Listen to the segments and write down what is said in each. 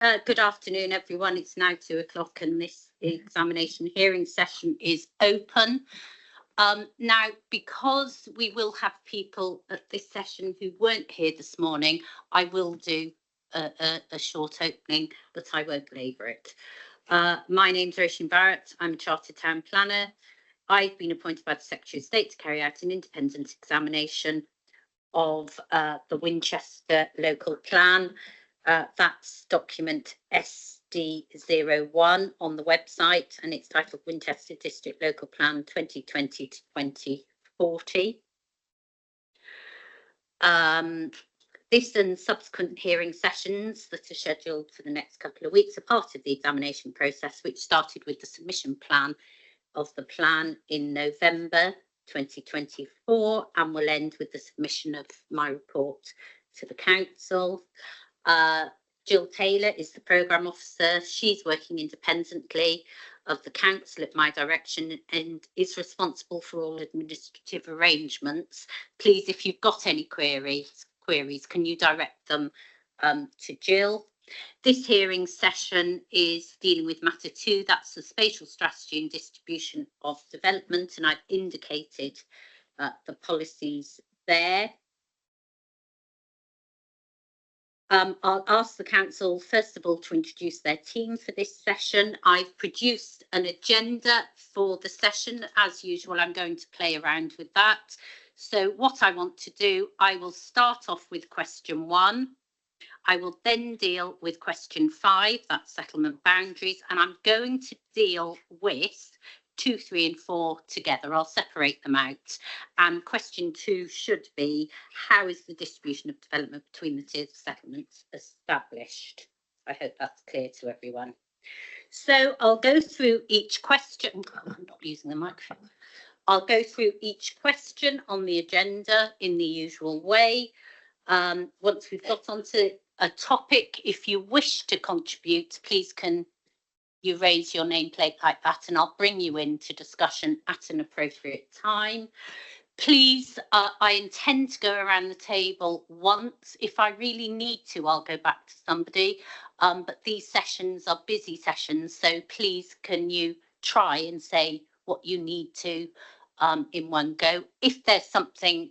Good afternoon, everyone. It's now 2 o'clock and this examination hearing session is open. Now, because we will have people at this session who weren't here this morning, I will do a short opening, but I won't labour it. My name's Roisin Barrett. I'm a Chartered Town Planner. I've been appointed by the Secretary of State to carry out an independent examination of the Winchester local plan. That's document SD01 on the website, and it's titled Winchester District Local Plan 2020 to 2040. This and subsequent hearing sessions that are scheduled for the next couple of weeks are part of the examination process, which started with the submission plan of the plan in November 2024 and will end with the submission of my report to the council. Jill Taylor is the programme officer. She's working independently of the council at my direction and is responsible for all administrative arrangements. Please, if you've got any queries, can you direct them to Jill? This hearing session is dealing with matter 2, that's the spatial strategy and distribution of development, and I've indicated the policies there. I'll ask the council, first of all, to introduce their team for this session. I've produced an agenda for the session. As usual, I'm going to play around with that. So what I want to do, I will start off with question 1. I will then deal with question 5, that's settlement boundaries, and I'm going to deal with 2, 3 and 4 together. I'll separate them out. And question 2 should be, how is the distribution of development between the tiers of settlements established? I hope that's clear to everyone. So I'll go through each question. I'm not using the microphone. I'll go through each question on the agenda in the usual way. Once we've got onto a topic, if you wish to contribute, please can you raise your nameplate like that, and I'll bring you into discussion at an appropriate time. Please, I intend to go around the table once. If I really need to, I'll go back to somebody. But these sessions are busy sessions, so please can you try and say what you need to in one go. If there's something,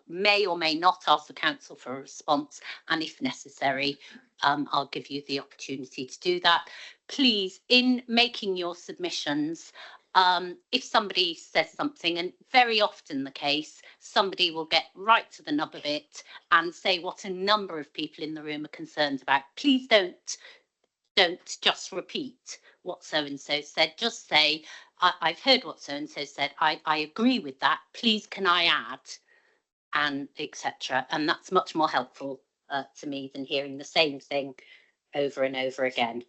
may or may not ask the council for a response, and if necessary, I'll give you the opportunity to do that. Please, in making your submissions, if somebody says something, and very often the case, somebody will get right to the nub of it and say what a number of people in the room are concerned about. Please don't just repeat what so-and-so said. Just say, I've heard what so-and-so said. I agree with that. Please, can I add? And etc. And that's much more helpful to me than hearing the same thing over and over again.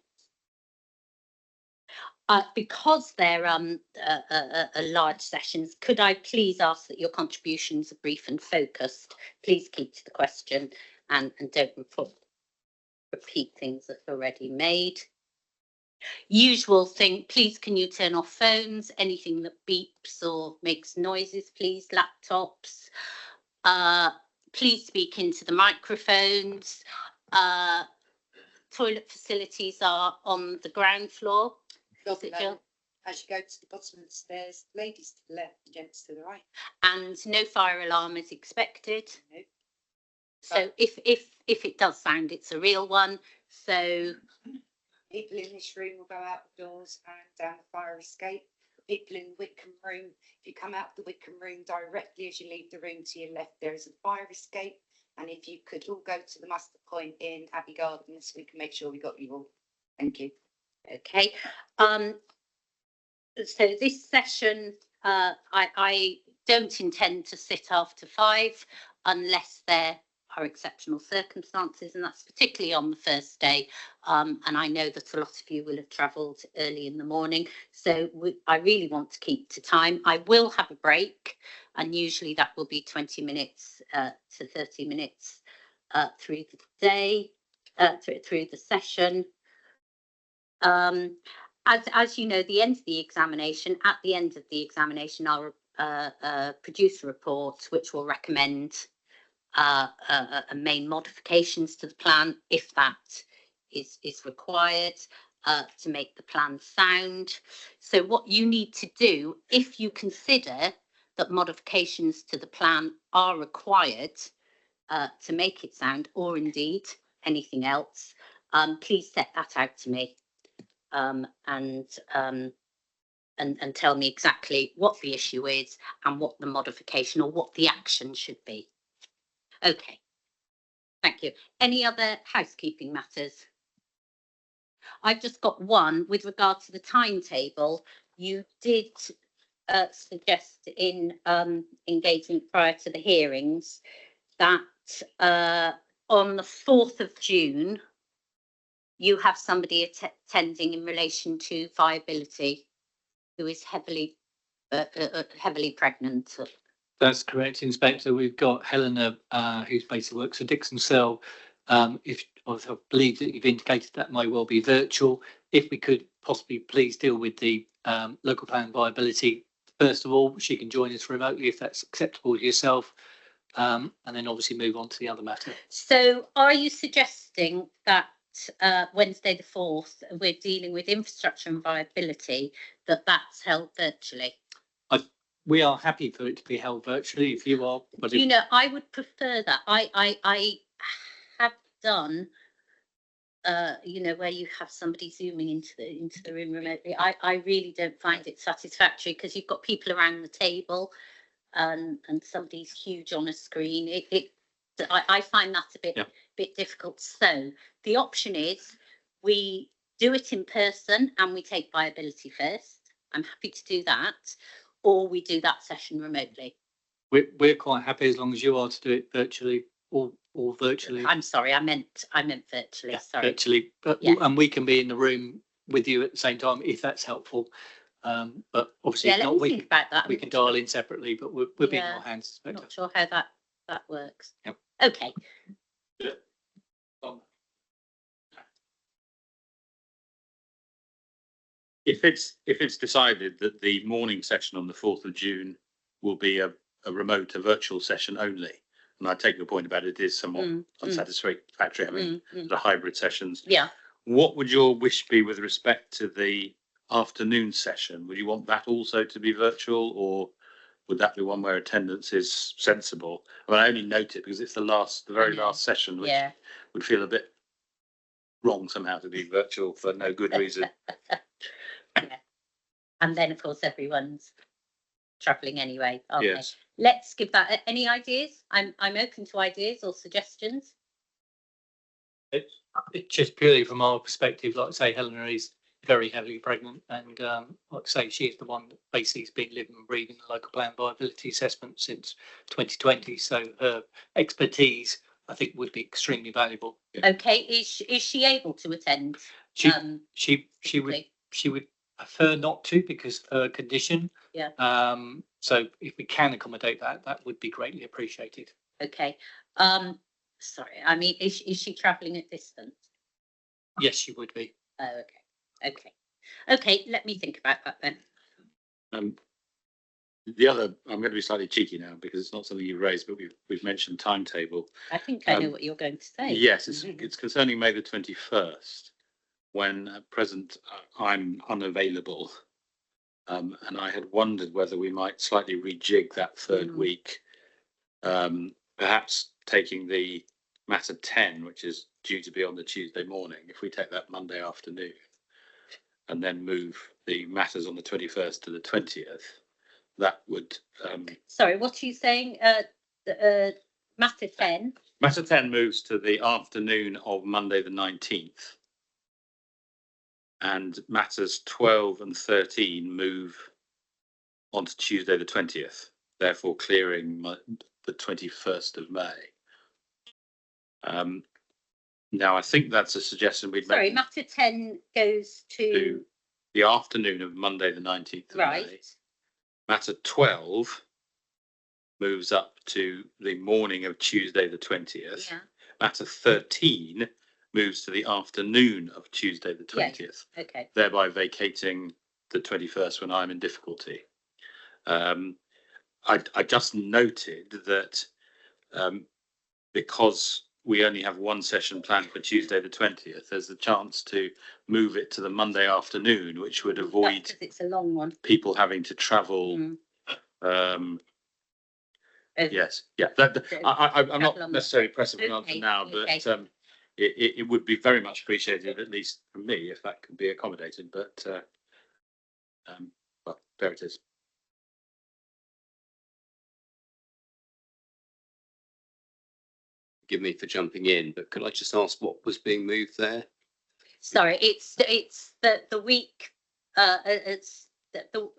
Because they're large sessions, could I please ask that your contributions are brief and focused? Please keep to the question and don't repeat things that are already made. Usual thing, please can you turn off phones, anything that beeps or makes noises, please, laptops. Please speak into the microphones. Toilet facilities are on the ground floor. Is it, Jill? As you go to the bottom of the stairs, ladies to the left, gents to the right. And no fire alarm is expected. No. So if it does sound, it's a real one. So people in this room will go out the doors and down the fire escape. People in the Wickham room, if you come out the Wickham room directly as you leave the room to your left, there is a fire escape. And if you could all go to the muster point in Abbey Gardens, we can make sure we got you all. Thank you. Okay. So this session, I don't intend to sit after 5 unless there are exceptional circumstances, and that's particularly on the first day. And I know that a lot of you will have travelled early in the morning, so I really want to keep to time. I will have a break, and usually that will be 20 minutes to 30 minutes through the day, through the session. As you know, the end of the examination, at the end of the examination, I'll produce a report which will recommend main modifications to the plan if that is required to make the plan sound. So what you need to do, if you consider that modifications to the plan are required to make it sound, or indeed anything else, please set that out to me and tell me exactly what the issue is and what the modification or what the action should be. Okay, thank you. Any other housekeeping matters? I've just got one with regard to the timetable. You did suggest in engagement prior to the hearings that on the 4th of June, you have somebody attending in relation to viability who is heavily pregnant. That's correct, Inspector. We've got Helena, who's basically works for Dixon Cell. If I believe that you've indicated that may well be virtual. If we could possibly please deal with the local plan viability first of all, she can join us remotely if that's acceptable to yourself, and then obviously move on to the other matter. So, are you suggesting that Wednesday the 4th, we're dealing with infrastructure and viability, that's held virtually? We are happy for it to be held virtually if you are. But you know, I would prefer that. I have done, you know, where you have somebody zooming into the room remotely. I really don't find it satisfactory because you've got people around the table and somebody's huge on a screen. I find that a bit difficult. So the option is we do it in person and we take viability first. I'm happy to do that. Or we do that session remotely. We're quite happy as long as you are to do it virtually or virtually. I'm sorry, I meant virtually. Yeah, sorry. Virtually, but and we can be in the room with you at the same time if that's helpful. But obviously, if not, think about that. We can dial in separately, but we're being your hands. Not sure how that works. Yep. Okay. Yeah. If it's decided that the morning session on the 4th of June will be a virtual session only, and I take your point about it is somewhat unsatisfactory having the hybrid sessions. Yeah. What would your wish be with respect to the afternoon session? Would you want that also to be virtual, or would that be one where attendance is sensible? I mean, I only note it because it's the very last session, which would feel a bit wrong somehow to be virtual for no good reason. And then, of course, everyone's travelling anyway. Yes. Let's give that. Any ideas? I'm open to ideas or suggestions. It's just purely from our perspective. Like I say, Helena is very heavily pregnant, and like I say, she is the one that basically has been living and breathing the local plan viability assessment since 2020. So her expertise, I think, would be extremely valuable. Okay, is she able to attend? She would prefer not to because of her condition. Yeah. So if we can accommodate that would be greatly appreciated. Okay. Sorry, I mean, is she travelling at distance? Yes, she would be. Oh, okay. Let me think about that then. The other, I'm going to be slightly cheeky now because it's not something you've raised, but we've mentioned timetable. I think I know what you're going to say. Yes, it's concerning May the 21st, when at present I'm unavailable. And I had wondered whether we might slightly rejig that third week, perhaps taking the matter 10, which is due to be on the Tuesday morning, if we take that Monday afternoon, and then move the matters on the 21st to the 20th, that would... Sorry, what are you saying? Matter 10? Matter 10 moves to the afternoon of Monday the 19th. And matters 12 and 13 move on to Tuesday the 20th, therefore clearing the 21st of May. Now, I think that's a suggestion we'd make. Sorry, matter 10 goes to the afternoon of Monday the 19th of May. Matter 12 moves up to the morning of Tuesday the 20th. Yeah. Matter 13 moves to the afternoon of Tuesday the 20th. Yeah. Okay. Thereby vacating the 21st when I'm in difficulty. I just noted that because we only have one session planned for Tuesday the 20th, there's a chance to move it to the Monday afternoon, which would avoid That's 'cause it's a long one. people having to travel. Yes, yeah, I'm not necessarily pressing an answer now, but it would be very much appreciated, at least from me, if that could be accommodated, but well, there it is. Forgive me for jumping in, but could I just ask what was being moved there? Sorry, it's the week, it's the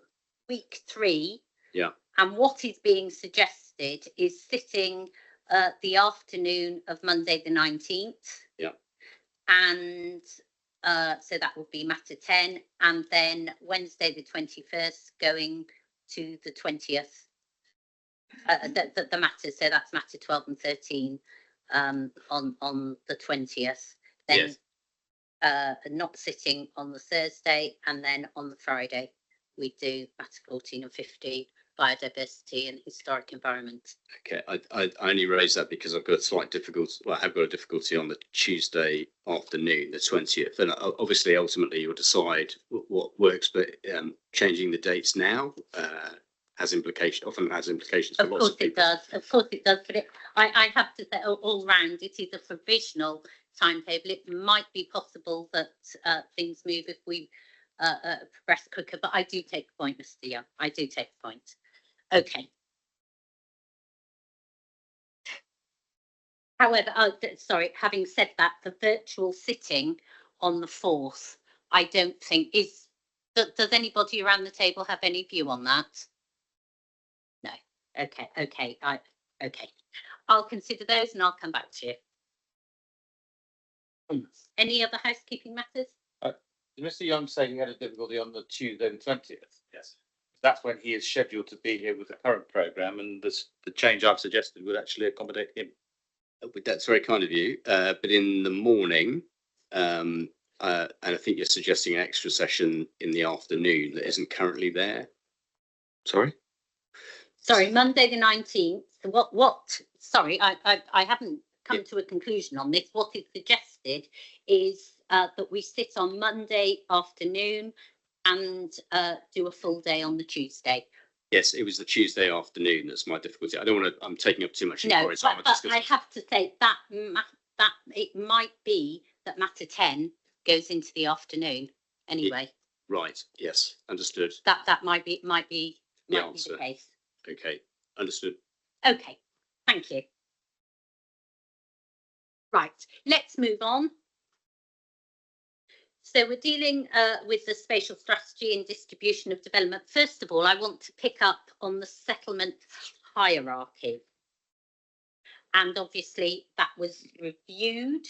week 3. Yeah. And what is being suggested is sitting the afternoon of Monday the 19th. Yeah. And so that would be matter 10, and then Wednesday the 21st going to the 20th. The matters, so that's matter 12 and 13 on the 20th. Then not sitting on the Thursday, and then on the Friday we do matter 14 and 15, biodiversity and historic environment. Okay, I only raise that because I've got a slight difficulty. Well, I have got a difficulty on the Tuesday afternoon, the 20th, and obviously, ultimately, you'll decide what works. But changing the dates now often has implications for lots of people. Of course it does. But I have to say, all round, it is a provisional timetable. It might be possible that things move if we progress quicker. But I do take the point, Mr. Young. I do take the point. Okay. However, sorry, having said that, the virtual sitting on the 4th, I don't think is. Does anybody around the table have any view on that? No. Okay. Okay. I'll consider those and I'll come back to you. Any other housekeeping matters? Did Mr. Young say he had a difficulty on the Tuesday the 20th? Yes. That's when he is scheduled to be here with the current programme, and the change I've suggested would actually accommodate him. That's very kind of you. But in the morning, and I think you're suggesting an extra session in the afternoon that isn't currently there. Sorry? Sorry, Monday the 19th. What? Sorry, I haven't come to a conclusion on this. What is suggested is that we sit on Monday afternoon and do a full day on the Tuesday. Yes, it was the Tuesday afternoon that's my difficulty. I don't want to. I'm taking up too much. No, but I have to say that it might be that matter 10 goes into the afternoon anyway. Right. Yes. Understood. That might be the case. Okay. Understood. Okay. Thank you. Right. Let's move on. So we're dealing with the spatial strategy and distribution of development. First of all, I want to pick up on the settlement hierarchy. And obviously that was reviewed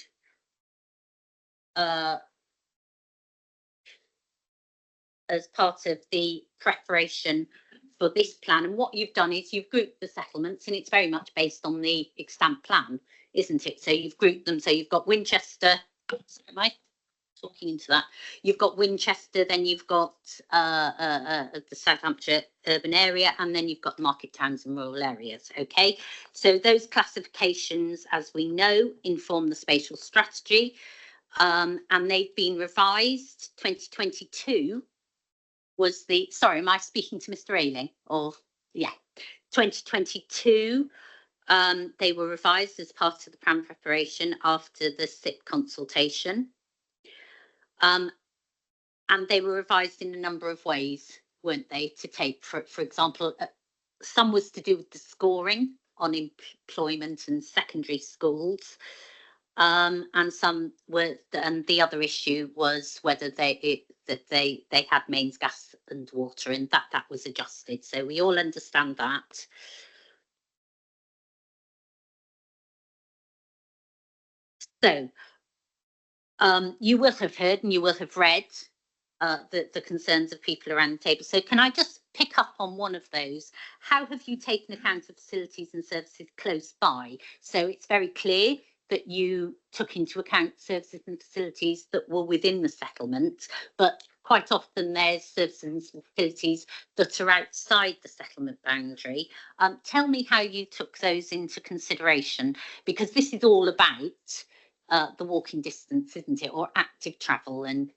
as part of the preparation for this plan. And what you've done is you've grouped the settlements, and it's very much based on the extant plan, isn't it? So you've grouped them. So you've got Winchester. Am I talking into that? You've got Winchester, then you've got the South Hampshire urban area, and then you've got market towns and rural areas. Okay, so those classifications, as we know, inform the spatial strategy, and they've been revised. 2022 was the, sorry, am I speaking to Mr. Ayling? Or yeah, 2022. They were revised as part of the plan preparation after the SIP consultation. And they were revised in a number of ways, weren't they? To take, for example, some was to do with the scoring on employment and secondary schools, and some were, and the other issue was whether they had mains, gas, and water, and that was adjusted. So we all understand that. So you will have heard and you will have read the concerns of people around the table. So can I just pick up on one of those? How have you taken account of facilities and services close by? So it's very clear that you took into account services and facilities that were within the settlement, but quite often there's services and facilities that are outside the settlement boundary. Tell me how you took those into consideration, because this is all about the walking distance, isn't it, or active travel and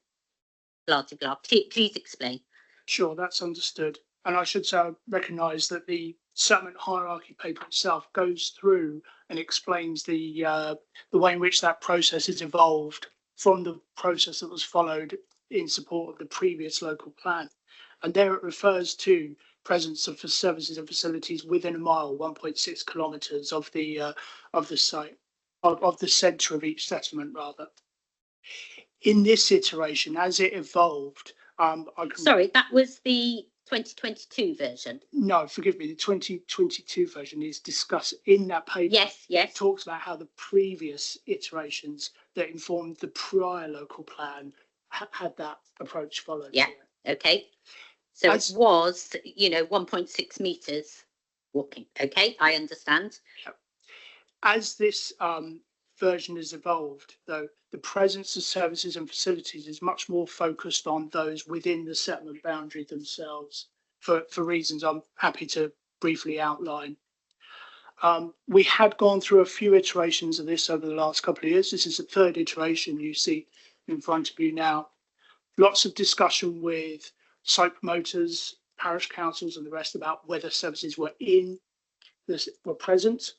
blah blah blah. Please explain. Sure, that's understood. And I should say I recognise that the settlement hierarchy paper itself goes through and explains the way in which that process has evolved from the process that was followed in support of the previous local plan. And there it refers to presence of services and facilities within a mile, 1.6 kilometres of the site, of the centre of each settlement, rather. In this iteration, as it evolved, Sorry, that was the 2022 version. No, forgive me. The 2022 version is discussed in that paper. Yes, yes. It talks about how the previous iterations that informed the prior local plan had that approach followed. Yeah. Okay. So it was, 1.6 metres walking. Okay, I understand. As this version has evolved, though, the presence of services and facilities is much more focused on those within the settlement boundary themselves, for reasons I'm happy to briefly outline. We had gone through a few iterations of this over the last couple of years. This is the third iteration you see in front of you now. Lots of discussion with site promoters, parish councils and the rest about whether services were present,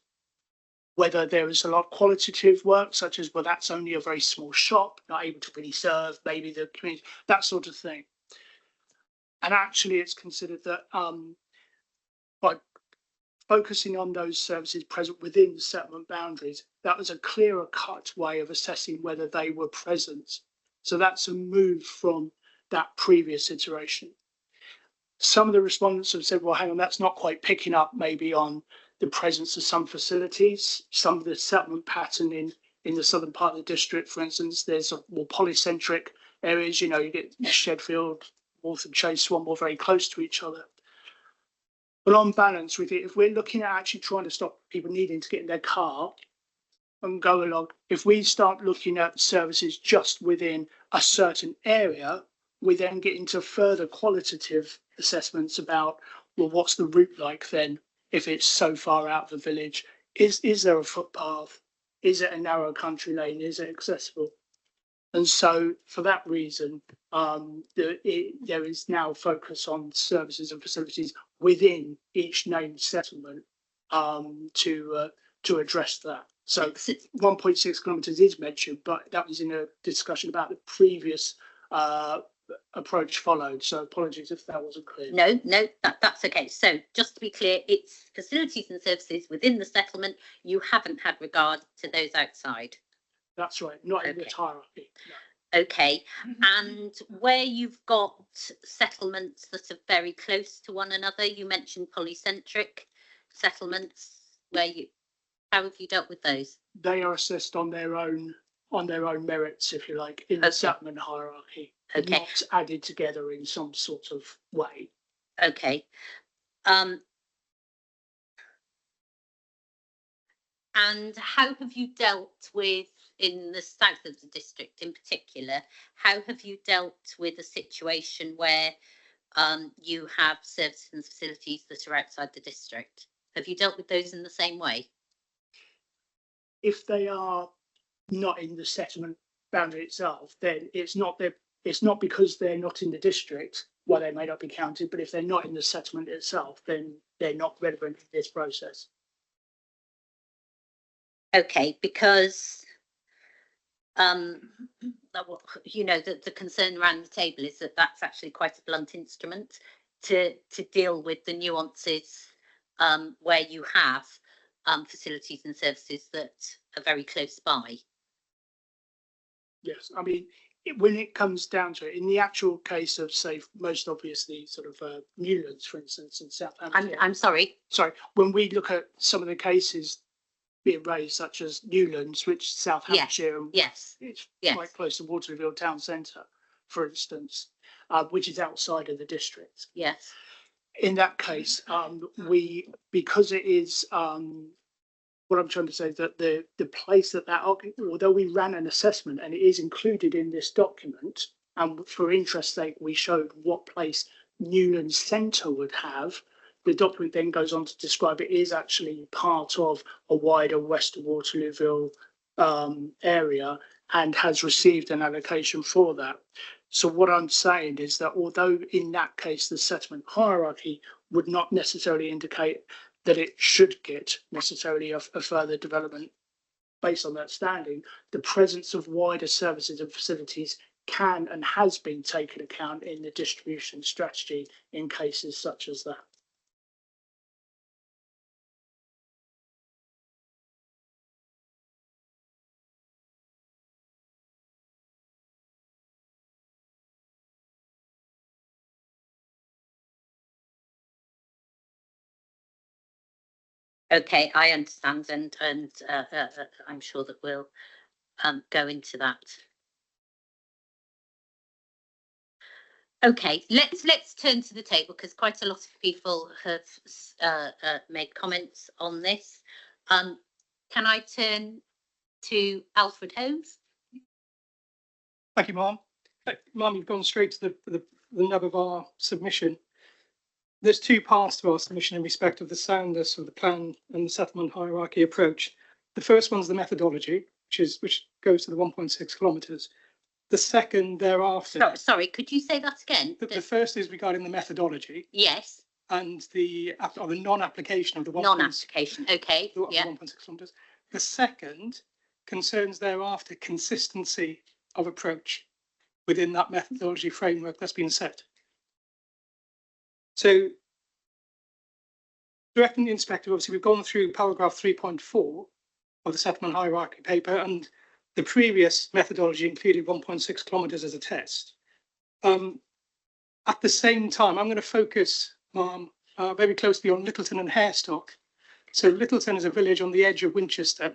whether there was a lot of qualitative work, such as, well, that's only a very small shop, not able to really serve maybe the community, that sort of thing. And actually, it's considered that by focusing on those services present within the settlement boundaries, that was a clearer cut way of assessing whether they were present. So that's a move from that previous iteration. Some of the respondents have said, well, hang on, that's not quite picking up maybe on the presence of some facilities, some of the settlement pattern in the southern part of the district, for instance. There's a more polycentric areas, you get Shedfield, Waltham Chase, Swanmore very close to each other. But on balance with it, if we're looking at actually trying to stop people needing to get in their car and go along, if we start looking at services just within a certain area, we then get into further qualitative assessments about, well, what's the route like then? If it's so far out of the village, is there a footpath? Is it a narrow country lane? Is it accessible? And so for that reason, there is now focus on services and facilities within each named settlement to address that. So 1.6 kilometres is mentioned, but that was in a discussion about the previous approach followed. So apologies if that wasn't clear. No, that's okay. So just to be clear, it's facilities and services within the settlement. You haven't had regard to those outside. That's right, not in the hierarchy. No. Okay, and where you've got settlements that are very close to one another, you mentioned polycentric settlements. How have you dealt with those? They are assessed on their own merits, if you like, in the settlement hierarchy. Okay. Not added together in some sort of way. Okay. And how have you dealt with, in the south of the district in particular, how have you dealt with a situation where you have services and facilities that are outside the district? Have you dealt with those in the same way? If they are not in the settlement boundary itself, then it's not because they're not in the district why they may not be counted, but if they're not in the settlement itself, then they're not relevant in this process. Okay, because the concern around the table is that that's actually quite a blunt instrument to deal with the nuances where you have facilities and services that are very close by. Yes, I mean, when it comes down to it, in the actual case of, say, most obviously sort of Newlands, for instance, in Southampton. I'm sorry. Sorry, when we look at some of the cases being raised, such as Newlands, which is South Hampshire, yes, it's quite close to Waterville town centre, for instance, which is outside of the district. Yes. In that case, because it is what I'm trying to say is that the place that although we ran an assessment and it is included in this document, and for interest sake, we showed what place Newland Centre would have. The document then goes on to describe it is actually part of a wider West Waterlooville area and has received an allocation for that. So what I'm saying is that although in that case the settlement hierarchy would not necessarily indicate that it should get necessarily a further development based on that standing, the presence of wider services and facilities can and has been taken account in the distribution strategy in cases such as that. Okay, I understand, and I'm sure that we'll go into that. Okay, let's turn to the table because quite a lot of people have made comments on this. Can I turn to Alfred Holmes? Thank you, Ma'am. Ma'am, you've gone straight to the nub of our submission. There's two parts to our submission in respect of the soundness of the plan and the settlement hierarchy approach. The first one's the methodology, which goes to the 1.6 kilometres. The second thereafter. Sorry, could you say that again? The first is regarding the methodology. Yes. And the non-application of the non-application. Okay. Yeah. 1.6 kilometres. The second concerns thereafter consistency of approach within that methodology framework that's been set. So, directing the inspector, obviously we've gone through paragraph 3.4 of the settlement hierarchy paper, and the previous methodology included 1.6 kilometres as a test. At the same time, I'm going to focus very closely on Littleton and Harestock. So Littleton is a village on the edge of Winchester.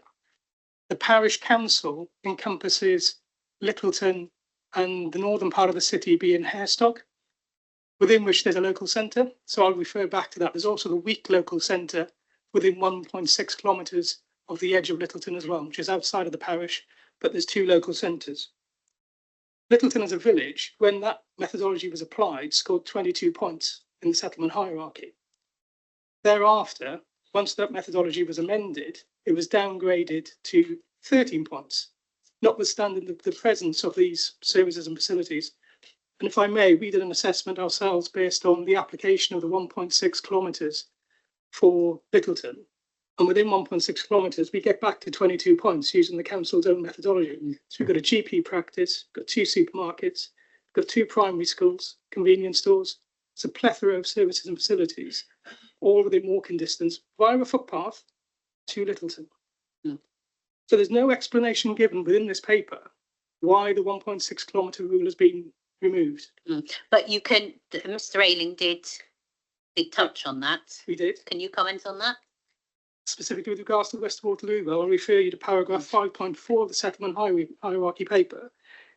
The parish council encompasses Littleton and the northern part of the city being Harestock, within which there's a local centre. So I'll refer back to that. There's also the Week local centre within 1.6 kilometres of the edge of Littleton as well, which is outside of the parish, but there's two local centres. Littleton as a village, when that methodology was applied, scored 22 points in the settlement hierarchy. Thereafter, once that methodology was amended, it was downgraded to 13 points, notwithstanding the presence of these services and facilities. And if I may, we did an assessment ourselves based on the application of the 1.6 kilometres for Littleton. And within 1.6 kilometres, we get back to 22 points using the council's own methodology. So we've got a GP practice, got two supermarkets, got two primary schools, convenience stores. It's a plethora of services and facilities, all within walking distance via a footpath to Littleton. So there's no explanation given within this paper why the 1.6 kilometre rule has been removed. But you can, Mr. Ayling did touch on that. We did. Can you comment on that? Specifically with regards to West Waterloo, I'll refer you to paragraph 5.4 of the settlement hierarchy paper,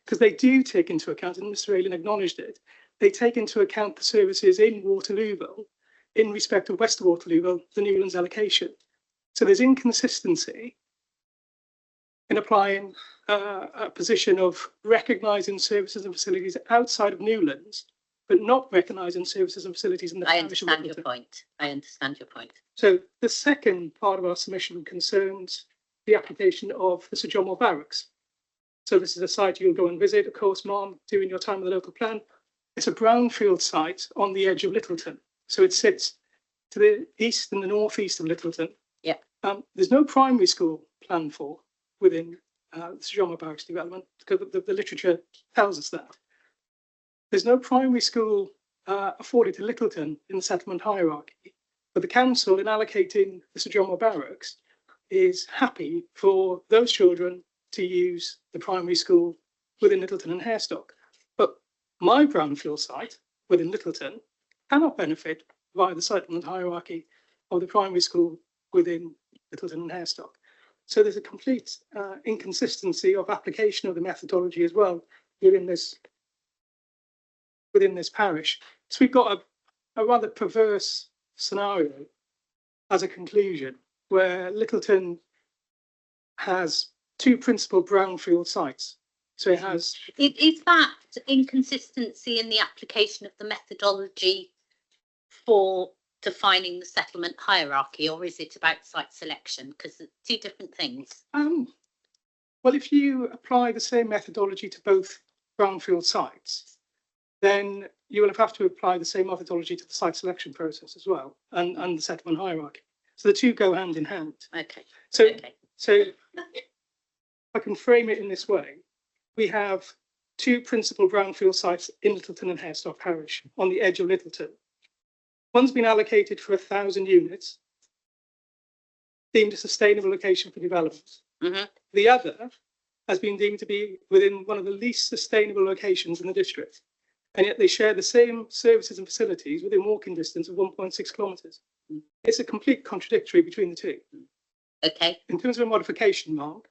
because they do take into account, and Mr. Ayling acknowledged it, they take into account the services in Waterlooville in respect of West Waterlooville, the Newlands allocation. So there's inconsistency in applying a position of recognising services and facilities outside of Newlands, but not recognising services and facilities in the parish of Littleton. I understand your point. So the second part of our submission concerns the application of the Sir John Moore Barracks. So this is a site you'll go and visit, of course, Ma'am, during your time with the local plan. It's a brownfield site on the edge of Littleton. So it sits to the east and the northeast of Littleton. Yeah. There's no primary school planned for within the Sir John Moore Barracks development, because the literature tells us that. There's no primary school afforded to Littleton in the settlement hierarchy, but the council, in allocating the Sir John Moore Barracks, is happy for those children to use the primary school within Littleton and Harestock. But my brownfield site within Littleton cannot benefit via the settlement hierarchy of the primary school within Littleton and Harestock. So there's a complete inconsistency of application of the methodology as well within this parish. So we've got a rather perverse scenario as a conclusion, where Littleton has two principal brownfield sites. So it has, Is that inconsistency in the application of the methodology for defining the settlement hierarchy, or is it about site selection? Because it's two different things. well, if you apply the same methodology to both brownfield sites, then you will have to apply the same methodology to the site selection process as well, and the settlement hierarchy. So the two go hand in hand. Okay. So, Okay. so I can frame it in this way. We have two principal brownfield sites in Littleton and Harestock Parish on the edge of Littleton. One's been allocated for 1,000 units, deemed a sustainable location for development. Mhm. The other has been deemed to be within one of the least sustainable locations in the district. And yet they share the same services and facilities within walking distance of 1.6 kilometres. It's a complete contradictory between the two. Okay. In terms of a modification, Mark,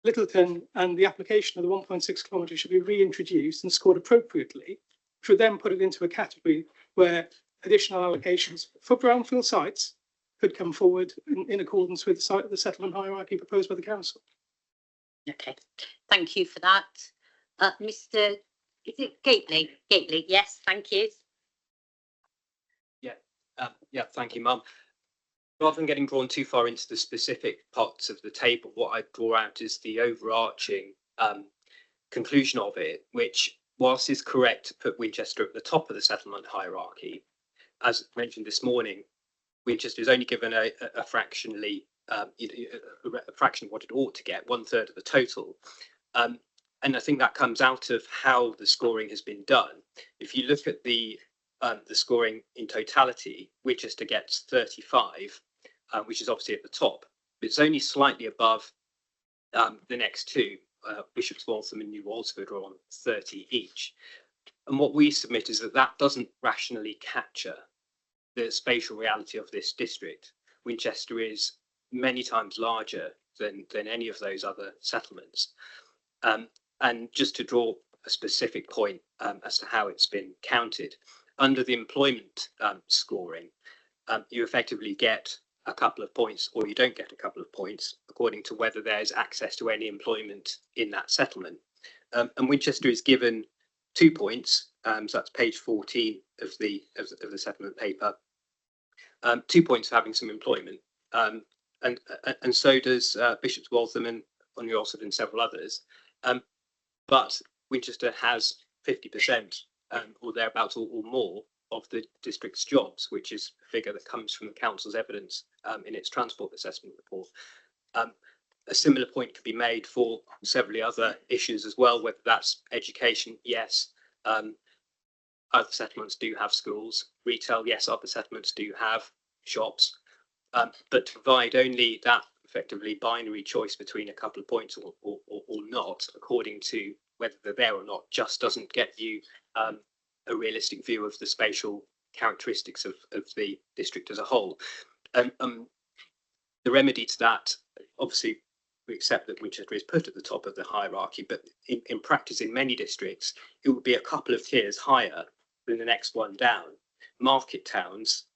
Littleton and the application of the 1.6 kilometres should be reintroduced and scored appropriately, which would then put it into a category where additional allocations for brownfield sites could come forward in accordance with the settlement hierarchy proposed by the council. Okay. Thank you for that. Mr. Is it Gately? Gately, yes, thank you. Yeah, thank you, Mum. Rather than getting drawn too far into the specific parts of the table, what I draw out is the overarching conclusion of it, which, whilst is correct to put Winchester at the top of the settlement hierarchy, as mentioned this morning, Winchester is only given a fractionally, a fraction of what it ought to get, 1/3 of the total. And I think that comes out of how the scoring has been done. If you look at the scoring in totality, Winchester gets 35, which is obviously at the top. It's only slightly above the next two, Bishop's Waltham and New Walsford, are on 30 each. And what we submit is that that doesn't rationally capture the spatial reality of this district. Winchester is many times larger than any of those other settlements. And just to draw a specific point as to how it's been counted, under the employment scoring, you effectively get a couple of points, or you don't get a couple of points, according to whether there's access to any employment in that settlement. And Winchester is given 2 points, so that's page 14 of the settlement paper. 2 points for having some employment, and so does Bishop's Waltham and New Walsford and several others. But Winchester has 50% or thereabouts or more of the district's jobs, which is a figure that comes from the council's evidence in its transport assessment report. A similar point could be made for several other issues as well, whether that's education. Yes, other settlements do have schools. Retail, yes, other settlements do have shops. But to provide only that effectively binary choice between a couple of points or not, according to whether they're there or not, just doesn't get you a realistic view of the spatial characteristics of the district as a whole. The remedy to that, obviously, we accept that Winchester is put at the top of the hierarchy, but in practice, in many districts, it would be a couple of tiers higher than the next one down. Market towns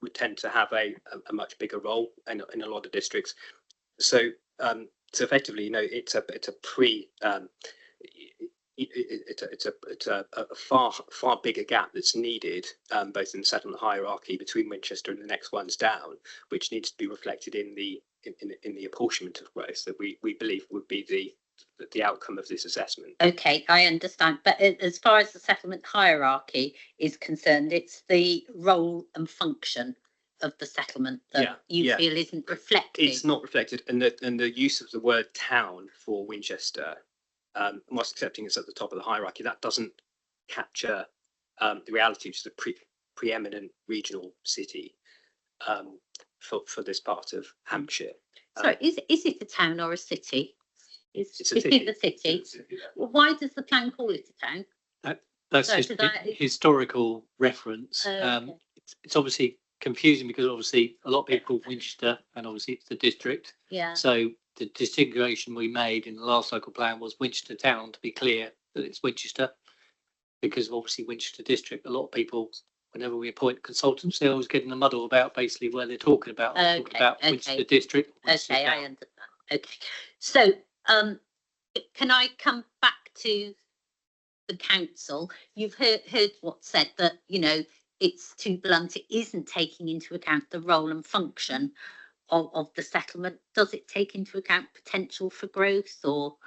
would tend to have a much bigger role in a lot of districts. So effectively, it's a far bigger gap that's needed, both in the settlement hierarchy between Winchester and the next ones down, which needs to be reflected in the apportionment of growth that we believe would be the outcome of this assessment. Okay, I understand. But as far as the settlement hierarchy is concerned, it's the role and function of the settlement that you feel isn't reflected. It's not reflected, and the use of the word town for Winchester, whilst accepting it's at the top of the hierarchy, that doesn't capture the reality of the preeminent regional city for this part of Hampshire. So is it a town or a city? It's a city. It is a city. Well, why does the plan call it a town? That's Sorry, just did I- historical reference. Okay. It's obviously confusing because obviously a lot of people call Winchester, and obviously it's the district. Yeah. So the distinguishing we made in the last local plan was Winchester town, to be clear that it's Winchester, because obviously Winchester district, a lot of people, whenever we appoint consultants, they always get in a muddle about basically where they're talking about. They're talking about Winchester district. Winchester Okay, I town. understand. Okay, so can I come back to the council, you've heard what's said, that, you know, it's too blunt, it isn't taking into account the role and function of the settlement. Does it take into account potential for growth or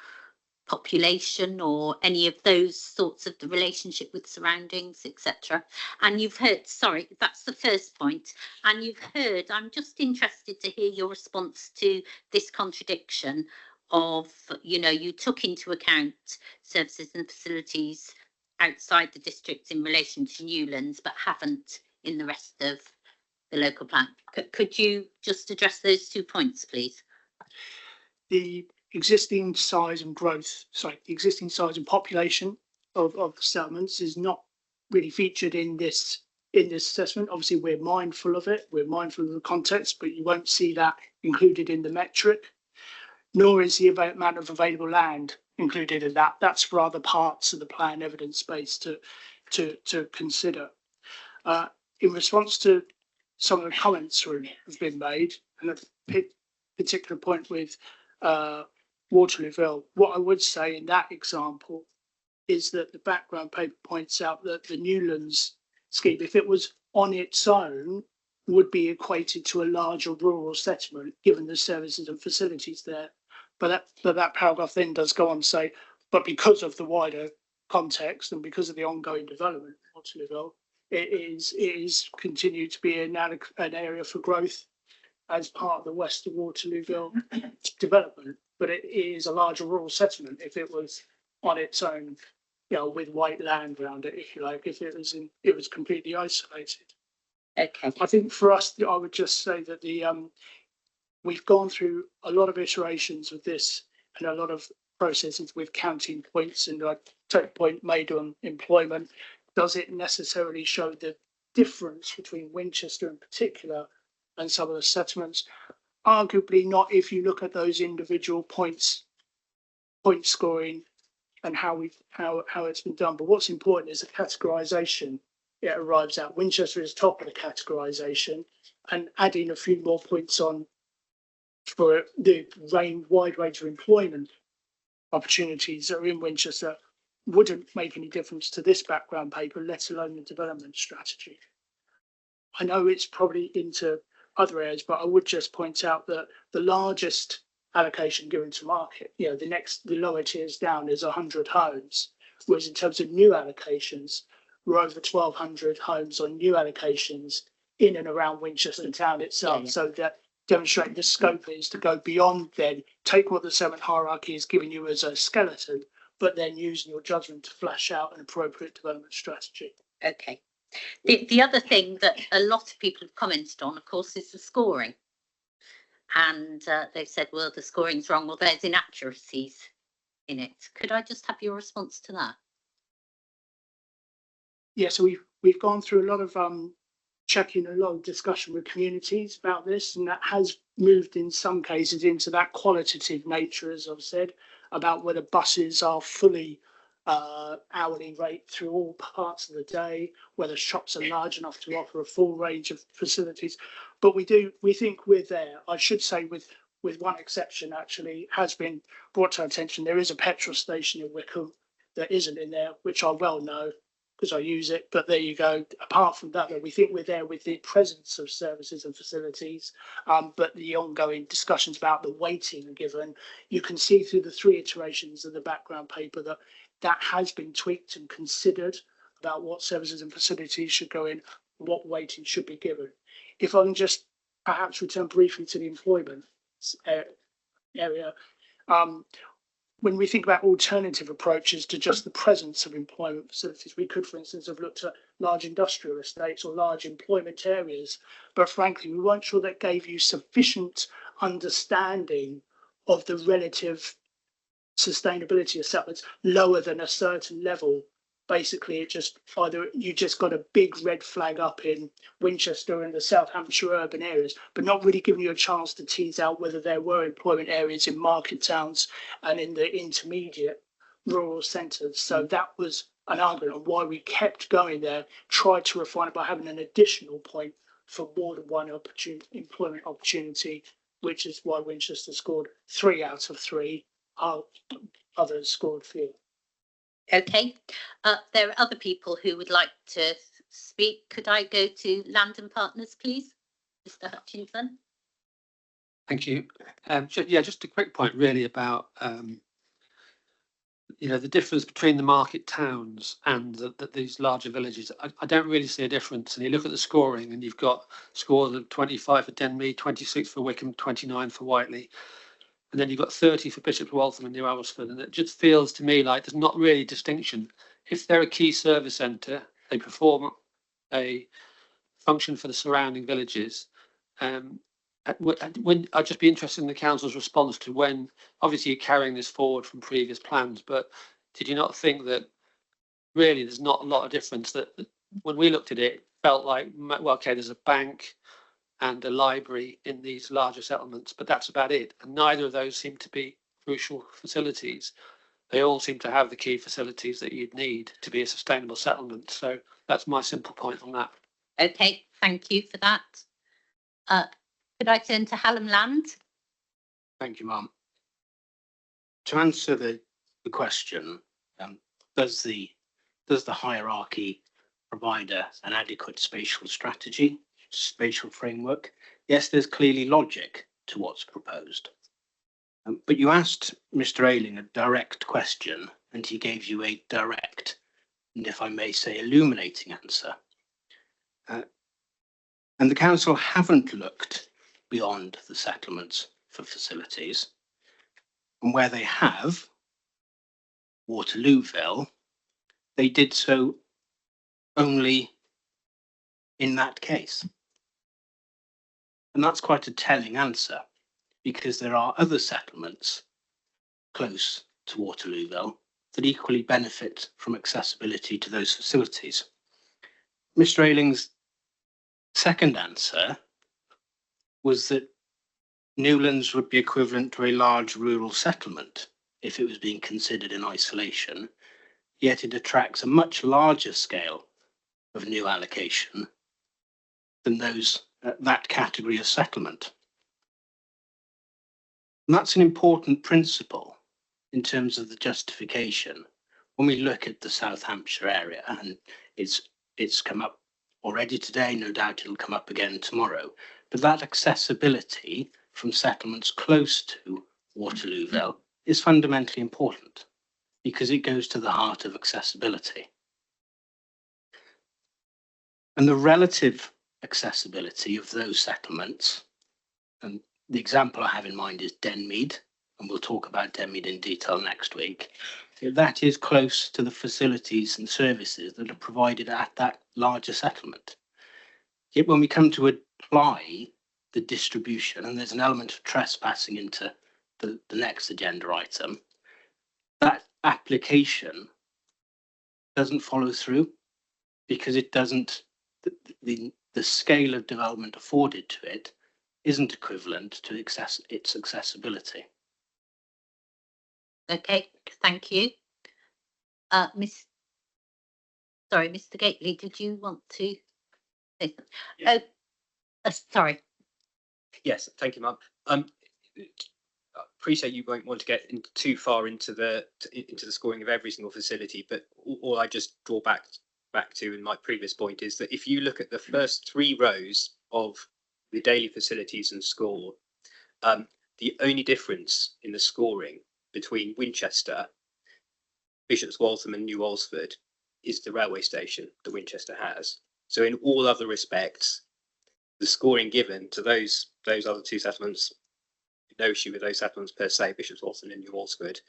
population or any of those sorts of the relationship with surroundings, etc.? And you've heard, sorry, that's the first point. And you've heard, I'm just interested to hear your response to this contradiction of, you know, you took into account services and facilities outside the district in relation to Newlands, but haven't in the rest of the local plan. Could you just address those 2 points, please? The existing size and growth, sorry, the existing size and population of the settlements is not really featured in this assessment. Obviously, we're mindful of it, we're mindful of the context, but you won't see that included in the metric, nor is the amount of available land included in that. That's for other parts of the plan evidence base to consider. In response to some of the comments that have been made, and a particular point with Waterlooville, what I would say in that example is that the background paper points out that the Newlands scheme, if it was on its own, would be equated to a larger rural settlement, given the services and facilities there. But that paragraph then does go on to say, but because of the wider context and because of the ongoing development of Waterlooville, it is continued to be an area for growth as part of the West of Waterlooville development. But it is a larger rural settlement if it was on its own, you know, with white land around it, if you like, if it was completely isolated. Okay. I think for us, I would just say that we've gone through a lot of iterations of this and a lot of processes with counting points, and I take a point made on employment. Does it necessarily show the difference between Winchester in particular and some of the settlements? Arguably not, if you look at those individual point scoring and how it's been done. But what's important is the categorisation it arrives at. Winchester is top of the categorisation, and adding a few more points on for the wide range of employment opportunities that are in Winchester wouldn't make any difference to this background paper, let alone the development strategy. I know it's probably into other areas, but I would just point out that the largest allocation given to market, you know, the lower tiers down is 100 homes, whereas in terms of new allocations, we're over 1,200 homes on new allocations in and around Winchester town itself. Yeah. So that demonstrating the scope is to go beyond, then take what the settlement hierarchy is giving you as a skeleton, but then using your judgment to flesh out an appropriate development strategy. Okay. The other thing that a lot of people have commented on, of course, is the scoring. And they've said, well, the scoring's wrong, or there's inaccuracies in it. Could I just have your response to that? Yeah, so we've gone through a lot of checking, a lot of discussion with communities about this, and that has moved in some cases into that qualitative nature, as I've said, about whether buses are fully hourly rate through all parts of the day, whether shops are large enough to offer a full range of facilities. But we think we're there. I should say, with one exception, actually, has been brought to our attention. There is a petrol station in Wickham that isn't in there, which I well know because I use it. But there you go. Apart from that, we think we're there with the presence of services and facilities. But the ongoing discussions about the weighting given, you can see through the 3 iterations of the background paper that has been tweaked and considered about what services and facilities should go in, what weighting should be given. If I can just perhaps return briefly to the employment area. When we think about alternative approaches to just the presence of employment facilities, we could, for instance, have looked at large industrial estates or large employment areas, but frankly, we weren't sure that gave you sufficient understanding of the relative sustainability of settlements lower than a certain level. Basically, it just either you just got a big red flag up in Winchester and the South Hampshire urban areas, but not really giving you a chance to tease out whether there were employment areas in market towns and in the intermediate rural centres. So that was an argument on why we kept going there, tried to refine it by having an additional point for more than one employment opportunity, which is why Winchester scored 3 out of 3. Others scored fewer. Okay, there are other people who would like to speak. Could I go to Landon Partners, please? Mr. Hutchinson? Thank you. Just a quick point really about the difference between the market towns and these larger villages. I don't really see a difference. And you look at the scoring, and you've got scores of 25 for Denmead, 26 for Wickham, 29 for Whiteley, and then you've got 30 for Bishop's Waltham and New Alresford. And it just feels to me like there's not really distinction. If they're a key service centre, they perform a function for the surrounding villages. When I'd just be interested in the council's response to when, obviously you're carrying this forward from previous plans, but did you not think that really there's not a lot of difference? That when we looked at it, it felt like, well, okay, there's a bank and a library in these larger settlements, but that's about it. And neither of those seem to be crucial facilities. They all seem to have the key facilities that you'd need to be a sustainable settlement. So that's my simple point on that. Okay, thank you for that. Could I turn to Hallam Land? Thank you, Mum. To answer the question, does the hierarchy provide an adequate spatial strategy, spatial framework? Yes, there's clearly logic to what's proposed. But you asked Mr. Ayling a direct question, and he gave you a direct, and if I may say, illuminating answer. And the council haven't looked beyond the settlements for facilities. And where they have, Waterlooville, they did so only in that case. And that's quite a telling answer, because there are other settlements close to Waterlooville that equally benefit from accessibility to those facilities. Mr. Ayling's second answer was that Newlands would be equivalent to a large rural settlement if it was being considered in isolation, yet it attracts a much larger scale of new allocation than that category of settlement. And that's an important principle in terms of the justification. When we look at the South Hampshire area, and it's come up already today, no doubt it'll come up again tomorrow, but that accessibility from settlements close to Waterlooville is fundamentally important because it goes to the heart of accessibility. And the relative accessibility of those settlements, and the example I have in mind is Denmead, and we'll talk about Denmead in detail next week. That is close to the facilities and services that are provided at that larger settlement. Yet when we come to apply the distribution, and there's an element of trespassing into the next agenda item, that application doesn't follow through because it doesn't, the scale of development afforded to it isn't equivalent to its accessibility. Okay, thank you. Mr. Gately, did you want to say something? Yes. Sorry. Yes, thank you, Mum. Appreciate you won't want to get too far into the scoring of every single facility, but all I just draw back to in my previous point is that if you look at the first 3 rows of the daily facilities and score, the only difference in the scoring between Winchester, Bishop's Waltham and New Alresford is the railway station that Winchester has. So in all other respects, the scoring given to those other 2 settlements, no issue with those settlements per se, Bishop's Waltham and New Alresford,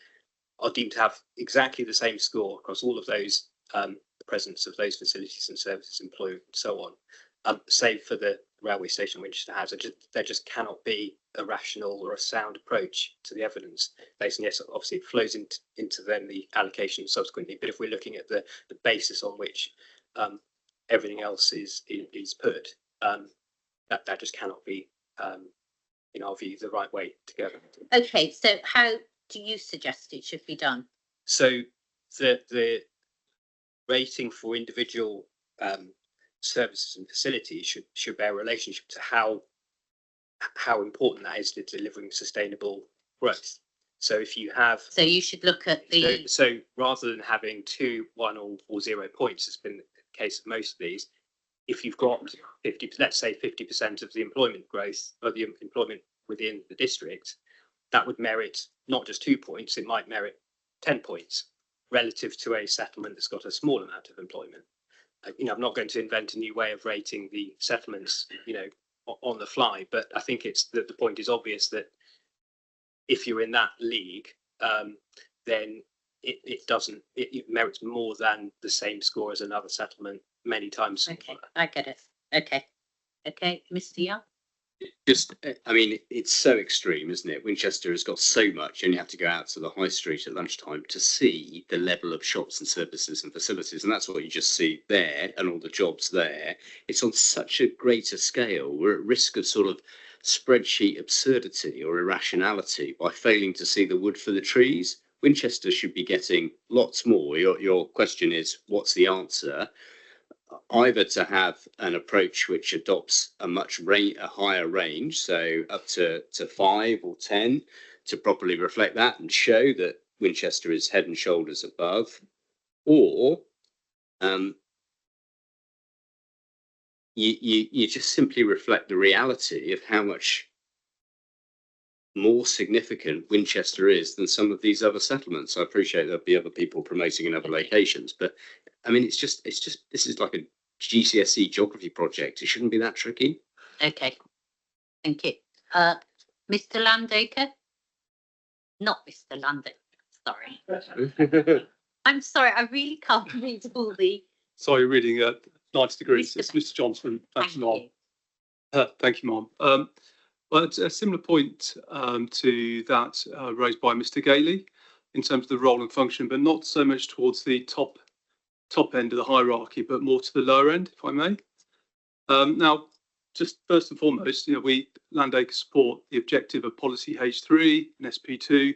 are deemed to have exactly the same score across all of those, the presence of those facilities and services employed and so on, save for the railway station Winchester has. There just cannot be a rational or a sound approach to the evidence base. And yes, obviously it flows into then the allocation subsequently. But if we're looking at the basis on which everything else is put, that just cannot be, in our view, the right way to go. Okay, so how do you suggest it should be done? So the rating for individual services and facilities should bear relationship to how important that is to delivering sustainable growth. So if you have, So you should look at the, so rather than having 2, 1 or 0 points, it's been the case of most of these. If you've got 50, let's say 50% of the employment growth or the employment within the district, that would merit not just 2 points, it might merit 10 points relative to a settlement that's got a small amount of employment. I'm not going to invent a new way of rating the settlements, on the fly, but I think it's that the point is obvious that if you're in that league, then it merits more than the same score as another settlement many times. okay, I get it. Okay, Mr. Young? It's so extreme, isn't it? Winchester has got so much, and you have to go out to the high street at lunchtime to see the level of shops and services and facilities, and that's what you just see there, and all the jobs there. It's on such a greater scale. We're at risk of sort of spreadsheet absurdity or irrationality by failing to see the wood for the trees. Winchester should be getting lots more. Your question is, what's the answer? Either to have an approach which adopts a higher range, so up to 5 or 10, to properly reflect that and show that Winchester is head and shoulders above, or you just simply reflect the reality of how much more significant Winchester is than some of these other settlements. I appreciate there'll be other people promoting in other locations, but it's just this is like a GCSE geography project. It shouldn't be that tricky. Okay, thank you. Mr. Landacre? Not Mr. Landacre, sorry. I'm sorry, I really can't read all the. Sorry, reading at 90 degrees. Mr. It's Mr. Johnson. Thank Mom. you. Thank you, Mom. Well, it's a similar point to that raised by Mr. Gailey in terms of the role and function, but not so much towards the top end of the hierarchy, but more to the lower end, if I may. Now, just first and foremost, we Landacre support the objective of policy H3 and SP2 to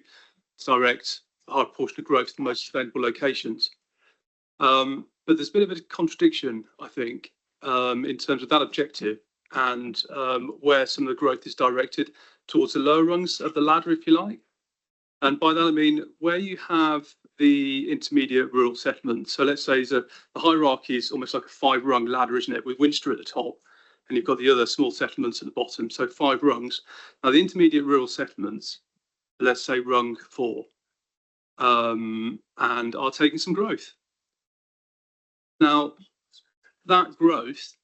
direct a high proportion of growth to the most sustainable locations. But there's a bit of a contradiction, I think, in terms of that objective and where some of the growth is directed towards the lower rungs of the ladder, if you like. And by that, I mean, where you have the intermediate rural settlements. So let's say the hierarchy is almost like a 5-rung ladder, isn't it? With Winchester at the top, and you've got the other small settlements at the bottom. So 5 rungs. Now, the intermediate rural settlements, let's say rung 4, and are taking some growth. Now, that growth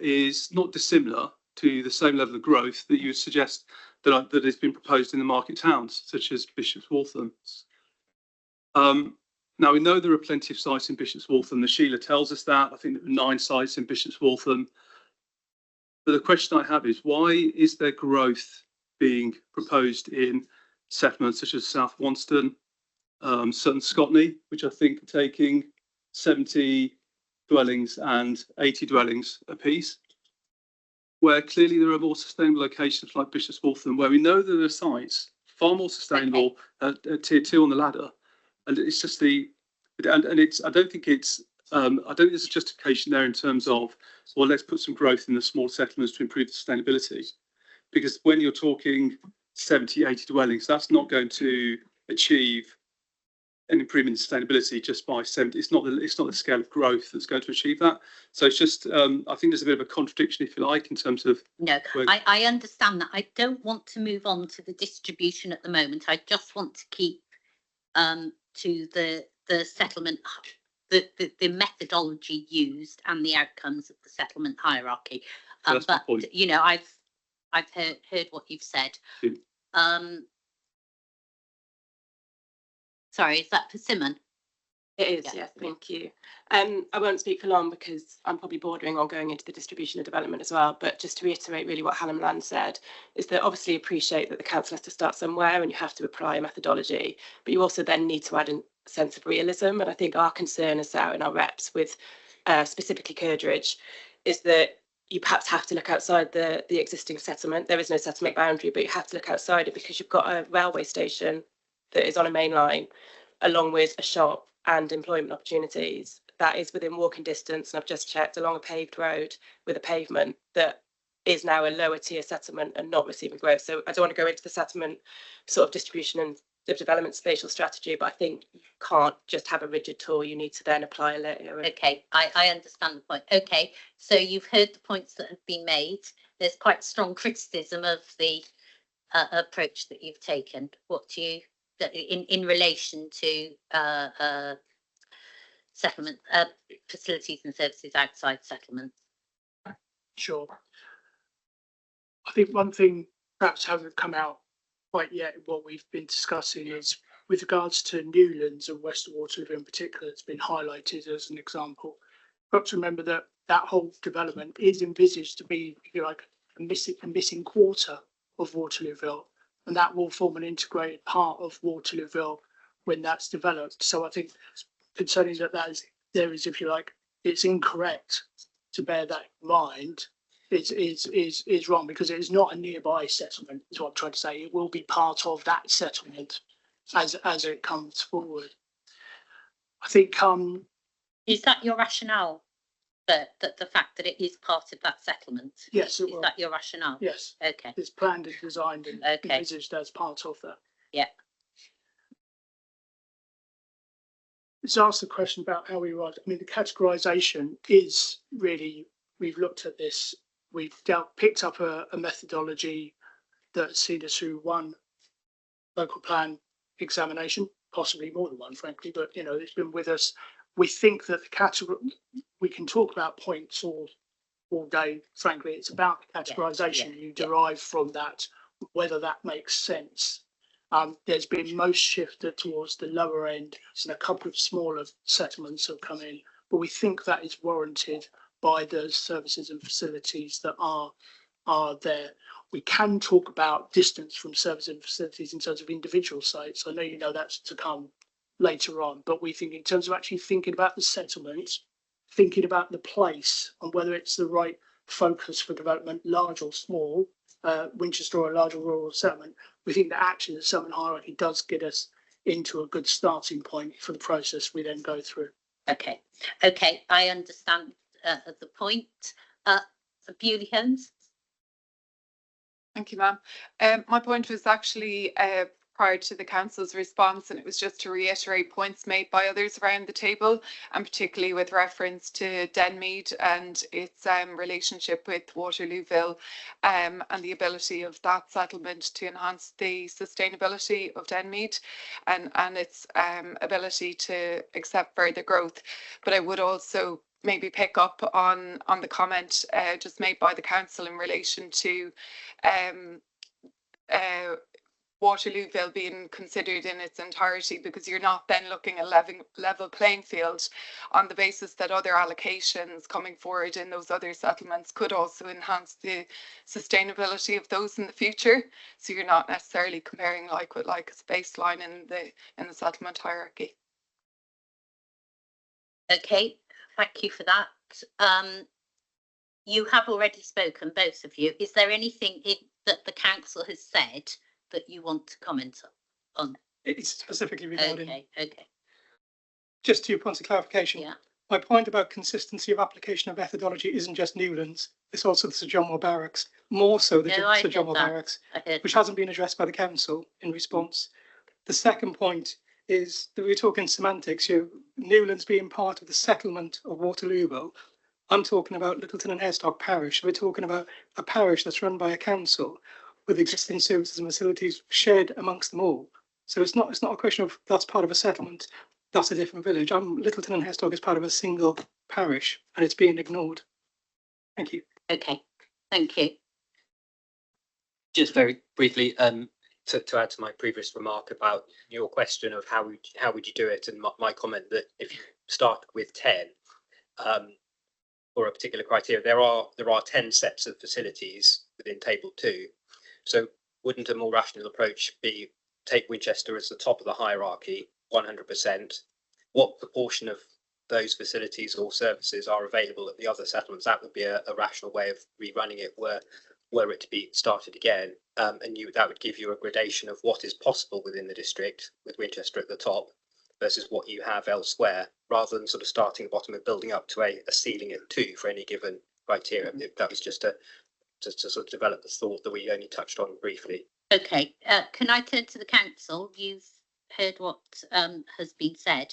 is not dissimilar to the same level of growth that you would suggest that has been proposed in the market towns, such as Bishop's Waltham. Now, we know there are plenty of sites in Bishop's Waltham. The Sheila tells us that. I think there are 9 sites in Bishop's Waltham. But the question I have is, why is there growth being proposed in settlements such as South Wonston, Sutton Scotney, which I think are taking 70 dwellings and 80 dwellings apiece, where clearly there are more sustainable locations like Bishop's Waltham, where we know that there are sites far more sustainable at tier 2 on the ladder. And it's just I don't think there's a justification there in terms of, well, let's put some growth in the small settlements to improve the sustainability. Because when you're talking 70, 80 dwellings, that's not going to achieve an improvement in sustainability just by 70. It's not the scale of growth that's going to achieve that. So it's just, I think there's a bit of a contradiction, if you like, in terms of. No, I understand that. I don't want to move on to the distribution at the moment. I just want to keep to the settlement, the methodology used and the outcomes of the settlement hierarchy. But I've heard what you've said. Sorry, is that for Simon? It is, Yeah. yes, thank you. I won't speak for long because I'm probably bordering on going into the distribution and development as well, but just to reiterate really what Helen Land said, is that obviously appreciate that the council has to start somewhere and you have to apply a methodology, but you also then need to add a sense of realism. And I think our concern is out in our reps with specifically Curdridge, is that you perhaps have to look outside the existing settlement. There is no settlement boundary, but you have to look outside it because you've got a railway station that is on a main line, along with a shop and employment opportunities that is within walking distance. And I've just checked along a paved road with a pavement that is now a lower tier settlement and not receiving growth. So I don't want to go into the settlement sort of distribution and the development spatial strategy, but I think you can't just have a rigid tool. You need to then apply a layer. Okay, I understand the point. Okay, so you've heard the points that have been made. There's quite strong criticism of the approach that you've taken. What do you, in relation to settlement, facilities and services outside settlements? Sure. I think one thing perhaps hasn't come out quite yet, what we've been discussing, is with regards to Newlands and West Waterloo in particular, it's been highlighted as an example. Got to remember that that whole development is envisaged to be, if you like, a missing quarter of Waterlooville, and that will form an integrated part of Waterlooville when that's developed. So I think concerning that there is, if you like, it's incorrect to bear that in mind. Is wrong, because it is not a nearby settlement, is what I'm trying to say. It will be part of that settlement as it comes forward. I think is that your rationale, that the fact that it is part of that settlement? Yes, it is will. That your rationale? Yes. Okay. It's planned and designed and envisaged as part of that. Yeah. It's asked the question about how we write. I mean, the categorisation is really, we've looked at this. We've picked up a methodology that's seen us through one local plan examination, possibly more than one, frankly, but you know, it's been with us. We think that the category, we can talk about points all day, frankly. It's about the categorisation you derive from that, whether that makes sense. There's been most shifted towards the lower end, and a couple of smaller settlements have come in, but we think that is warranted by the services and facilities that are there. We can talk about distance from services and facilities in terms of individual sites. I know you know that's to come later on, but we think in terms of actually thinking about the settlement, thinking about the place and whether it's the right focus for development, large or small, Winchester or a large or rural settlement, we think that actually the settlement hierarchy does get us into a good starting point for the process we then go through. Okay, I understand the point. Bewley Holmes. Thank you, ma'am. My point was actually prior to the council's response, and it was just to reiterate points made by others around the table, and particularly with reference to Denmead and its relationship with Waterlooville, and the ability of that settlement to enhance the sustainability of Denmead and its ability to accept further growth. But I would also maybe pick up on the comment just made by the council in relation to Waterlooville being considered in its entirety, because you're not then looking at level playing field on the basis that other allocations coming forward in those other settlements could also enhance the sustainability of those in the future. So you're not necessarily comparing like with like as a baseline in the settlement hierarchy. Okay, thank you for that. You have already spoken, both of you. Is there anything that the council has said that you want to comment on? It's specifically regarding. Okay. Just 2 points of clarification. Yeah. My point about consistency of application of methodology isn't just Newlands, it's also the Sir John Moore Barracks, more so the Sir John Moore Barracks, which hasn't been addressed by the council in response. The second point is that we're talking semantics. Newlands being part of the settlement of Waterlooville. I'm talking about Littleton and Hestock Parish. We're talking about a parish that's run by a council with existing services and facilities shared amongst them all. So it's not a question of that's part of a settlement, that's a different village. Littleton and Hestock is part of a single parish and it's being ignored. Thank you. Okay, thank you. Just very briefly, to add to my previous remark about your question of how would you do it, and my comment that if you start with 10 or a particular criteria, there are 10 sets of facilities within table 2. So wouldn't a more rational approach be take Winchester as the top of the hierarchy, 100%? What proportion of those facilities or services are available at the other settlements? That would be a rational way of rerunning it were it to be started again. And that would give you a gradation of what is possible within the district with Winchester at the top versus what you have elsewhere, rather than sort of starting at the bottom and building up to a ceiling at 2 for any given criteria. That was just to sort of develop the thought that we only touched on briefly. Okay, can I turn to the council? You've heard what has been said.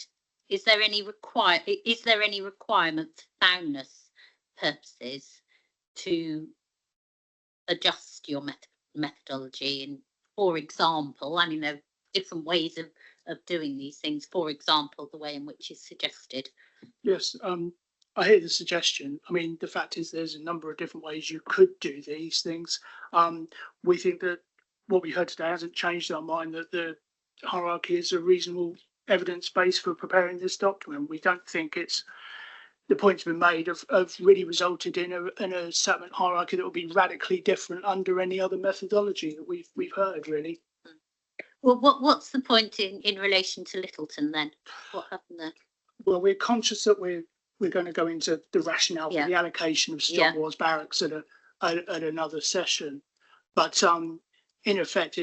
Is there any requirement for soundness purposes to adjust your methodology? And for example, I mean, there are different ways of doing these things. For example, the way in which is suggested. Yes, I hear the suggestion. I mean, the fact is there's a number of different ways you could do these things. We think that what we heard today hasn't changed our mind that the hierarchy is a reasonable evidence base for preparing this document. We don't think it's the point's been made of really resulted in a settlement hierarchy that will be radically different under any other methodology that we've heard, really. Well, what's the point in relation to Littleton then? What happened there? Well, we're conscious that we're going to go into the rationale for the allocation of Sir John Moores Barracks at another session, but in effect,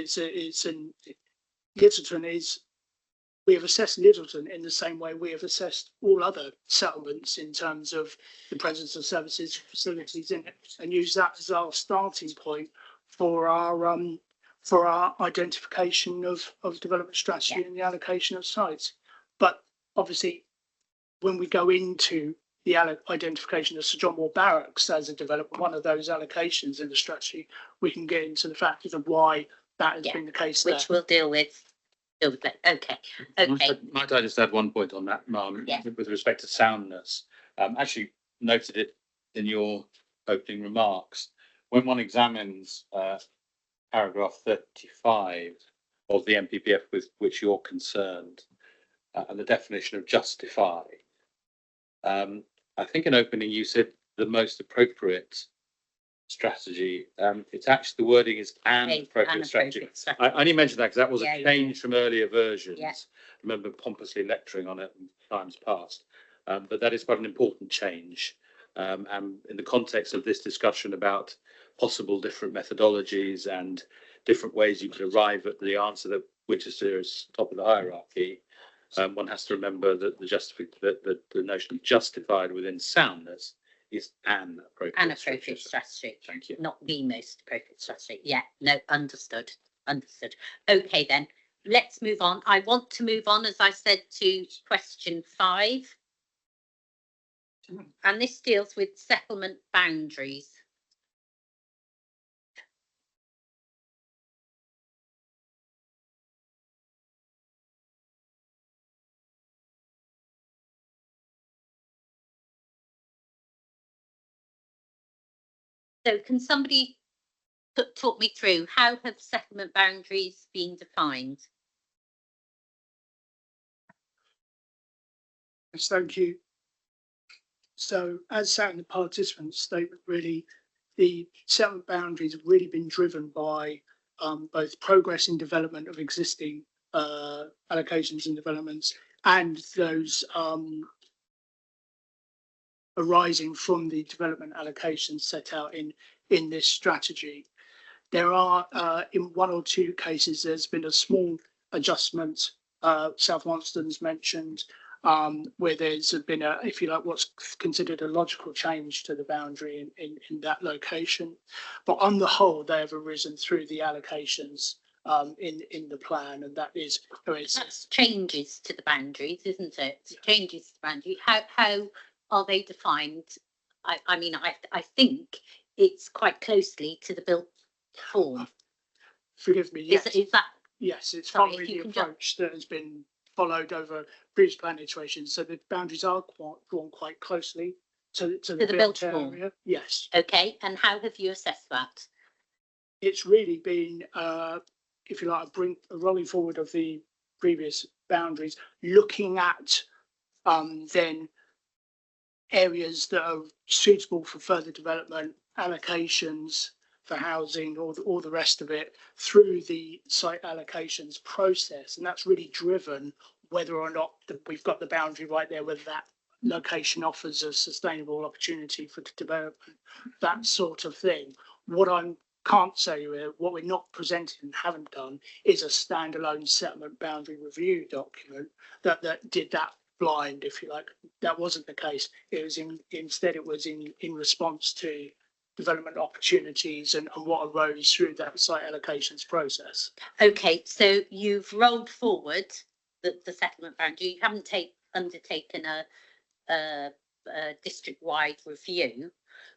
Littleton is. We have assessed Littleton in the same way we have assessed all other settlements in terms of the presence of services, facilities in it, and use that as our starting point for our identification of development strategy and the allocation of sites. But obviously, when we go into the identification of Sir John Moore Barracks as a development, one of those allocations in the strategy, we can get into the factors of why that has been the case which we'll deal with. Okay. Might I just add one point on that, Ma'am, with respect to soundness? Actually noted it in your opening remarks. When one examines paragraph 35 of the MPPF with which you're concerned, and the definition of justify, I think in opening you said the most appropriate strategy. It's actually, the wording is an appropriate strategy. I only mentioned that because that was a change from earlier versions. I remember pompously lecturing on it in times past, but that is quite an important change. And in the context of this discussion about possible different methodologies and different ways you could arrive at the answer that Winchester is top of the hierarchy, one has to remember that the notion of justified within soundness is an appropriate strategy. Thank you. Not the most appropriate strategy. Yeah, no, understood. Okay, then let's move on. I want to move on, as I said, to question 5. And this deals with settlement boundaries. So can somebody talk me through how have settlement boundaries been defined? Yes, thank you. So as sat in the participant statement, really, the settlement boundaries have really been driven by both progress in development of existing allocations and developments and those arising from the development allocations set out in this strategy. There are, in 1 or 2 cases, there's been a small adjustment, South Monstons mentioned, where there's been a, if you like, what's considered a logical change to the boundary in that location. But on the whole, they have arisen through the allocations in the plan, and that is that's changes to the boundaries, isn't it? Changes to the boundary. How are they defined? I mean, I think it's quite closely to the built form. Forgive me. Yes. Is that? Yes, it's following the approach that has been followed over previous plan iterations. So the boundaries are drawn quite closely to the built area. Form. Yes. Okay. And how have you assessed that? It's really been, if you like, a rolling forward of the previous boundaries, looking at then areas that are suitable for further development, allocations for housing, or all the rest of it through the site allocations process. And that's really driven whether or not we've got the boundary right there, whether that location offers a sustainable opportunity for development, that sort of thing. What I can't say, what we're not presenting and haven't done, is a standalone settlement boundary review document that did that blind, if you like. That wasn't the case. It was instead it was in response to development opportunities and what arose through that site allocations process. Okay, so you've rolled forward the settlement boundary. You haven't undertaken a district-wide review,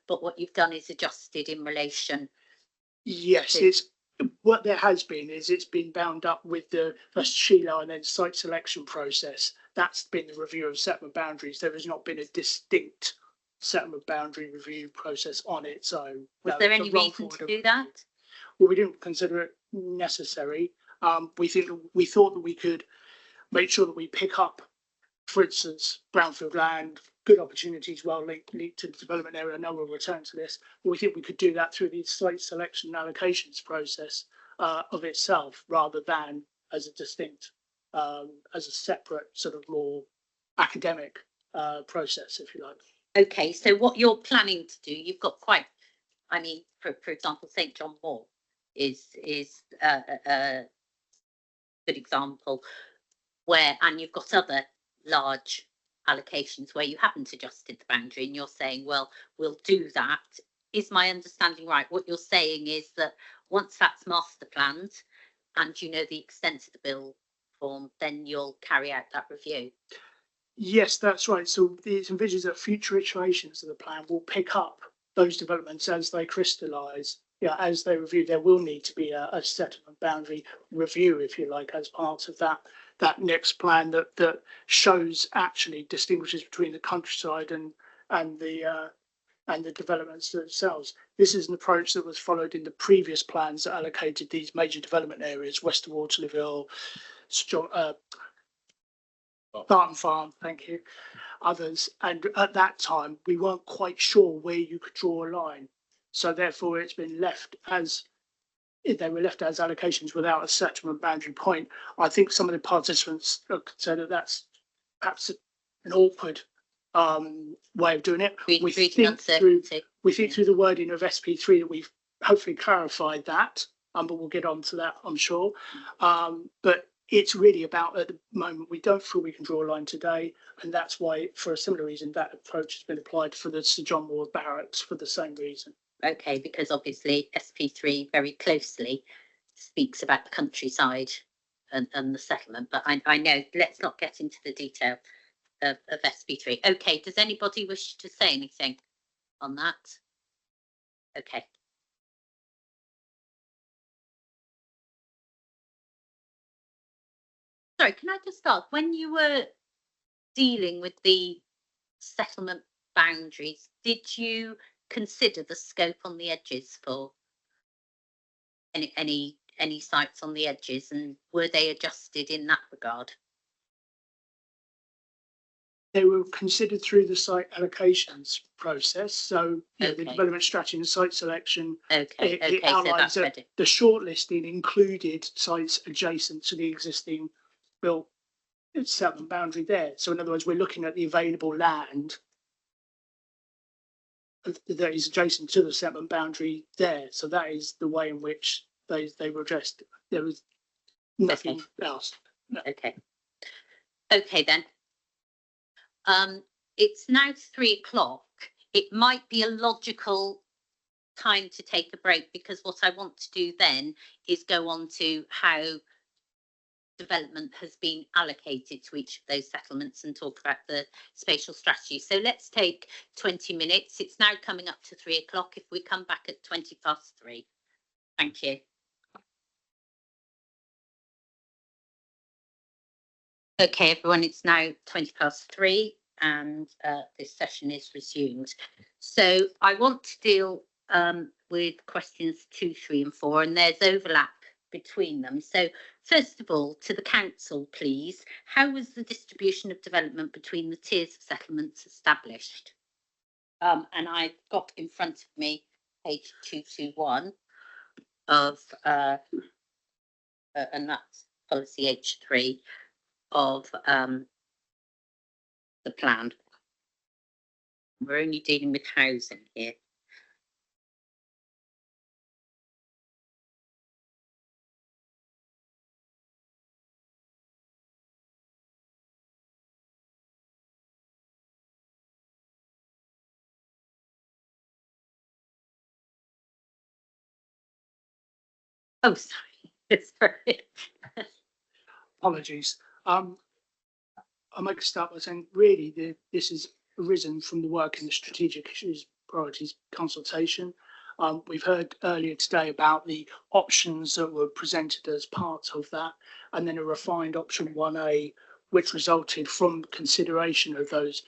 but what you've done is adjusted in relation. Yes, it's what there has been is it's been bound up with the first Sheila and then site selection process. That's been the review of settlement boundaries. There has not been a distinct settlement boundary review process on it. So Was there any reason to do that? Well, we didn't consider it necessary. We thought that we could make sure that we pick up, for instance, brownfield land, good opportunities well linked to the development area. I know we'll return to this, but we think we could do that through the site selection and allocations process of itself, rather than as a distinct, as a separate sort of more academic process, if you like. Okay, so what you're planning to do, you've got quite, I mean, for example, St John Moore is a good example where, and you've got other large allocations where you haven't adjusted the boundary and you're saying, well, we'll do that. Is my understanding right? What you're saying is that once that's master planned and you know the extent of the bill form, then you'll carry out that review. Yes, that's right. So it envisages that future iterations of the plan will pick up those developments as they crystallise. Yeah, as they review, there will need to be a settlement boundary review, if you like, as part of that next plan that shows actually distinguishes between the countryside and the developments themselves. This is an approach that was followed in the previous plans that allocated these major development areas, West of Waterlooville, Barton Farm, thank you, others. And at that time, we weren't quite sure where you could draw a line. So therefore, it's been left as, they were left as allocations without a settlement boundary point. I think some of the participants say that that's perhaps an awkward way of doing it. We think through the wording of SP3 that we've hopefully clarified that, but we'll get on to that, I'm sure. But it's really about, at the moment, we don't feel we can draw a line today, and that's why, for a similar reason, that approach has been applied for the Sir John Moore barracks for the same reason. Okay, because obviously SP3 very closely speaks about the countryside and the settlement, but I know, let's not get into the detail of SP3. Okay, does anybody wish to say anything on that? Okay. Sorry, can I just ask, when you were dealing with the settlement boundaries, did you consider the scope on the edges for any sites on the edges, and were they adjusted in that regard? They were considered through the site allocations process. So the development strategy and site selection, it outlines so that the shortlisting included sites adjacent to the existing built settlement boundary there. So in other words, we're looking at the available land that is adjacent to the settlement boundary there. So that is the way in which they were addressed. There was nothing else. No. Okay then. It's now 3 o'clock. It might be a logical time to take a break, because what I want to do then is go on to how development has been allocated to each of those settlements and talk about the spatial strategy. So let's take 20 minutes. It's now coming up to 3 o'clock. If we come back at 3:20. Thank you. Okay, everyone, it's now 3:20 and this session is resumed. So I want to deal with questions 2, 3 and 4, and there's overlap between them. So first of all, to the council, please, how was the distribution of development between the tiers of settlements established? And I've got in front of me page 221 of and that's policy H3 of the plan. We're only dealing with housing here. Oh, sorry. Sorry. Apologies. I'll make a start by saying really this has arisen from the work in the strategic issues priorities consultation. We've heard earlier today about the options that were presented as part of that, and then a refined option 1A, which resulted from consideration of those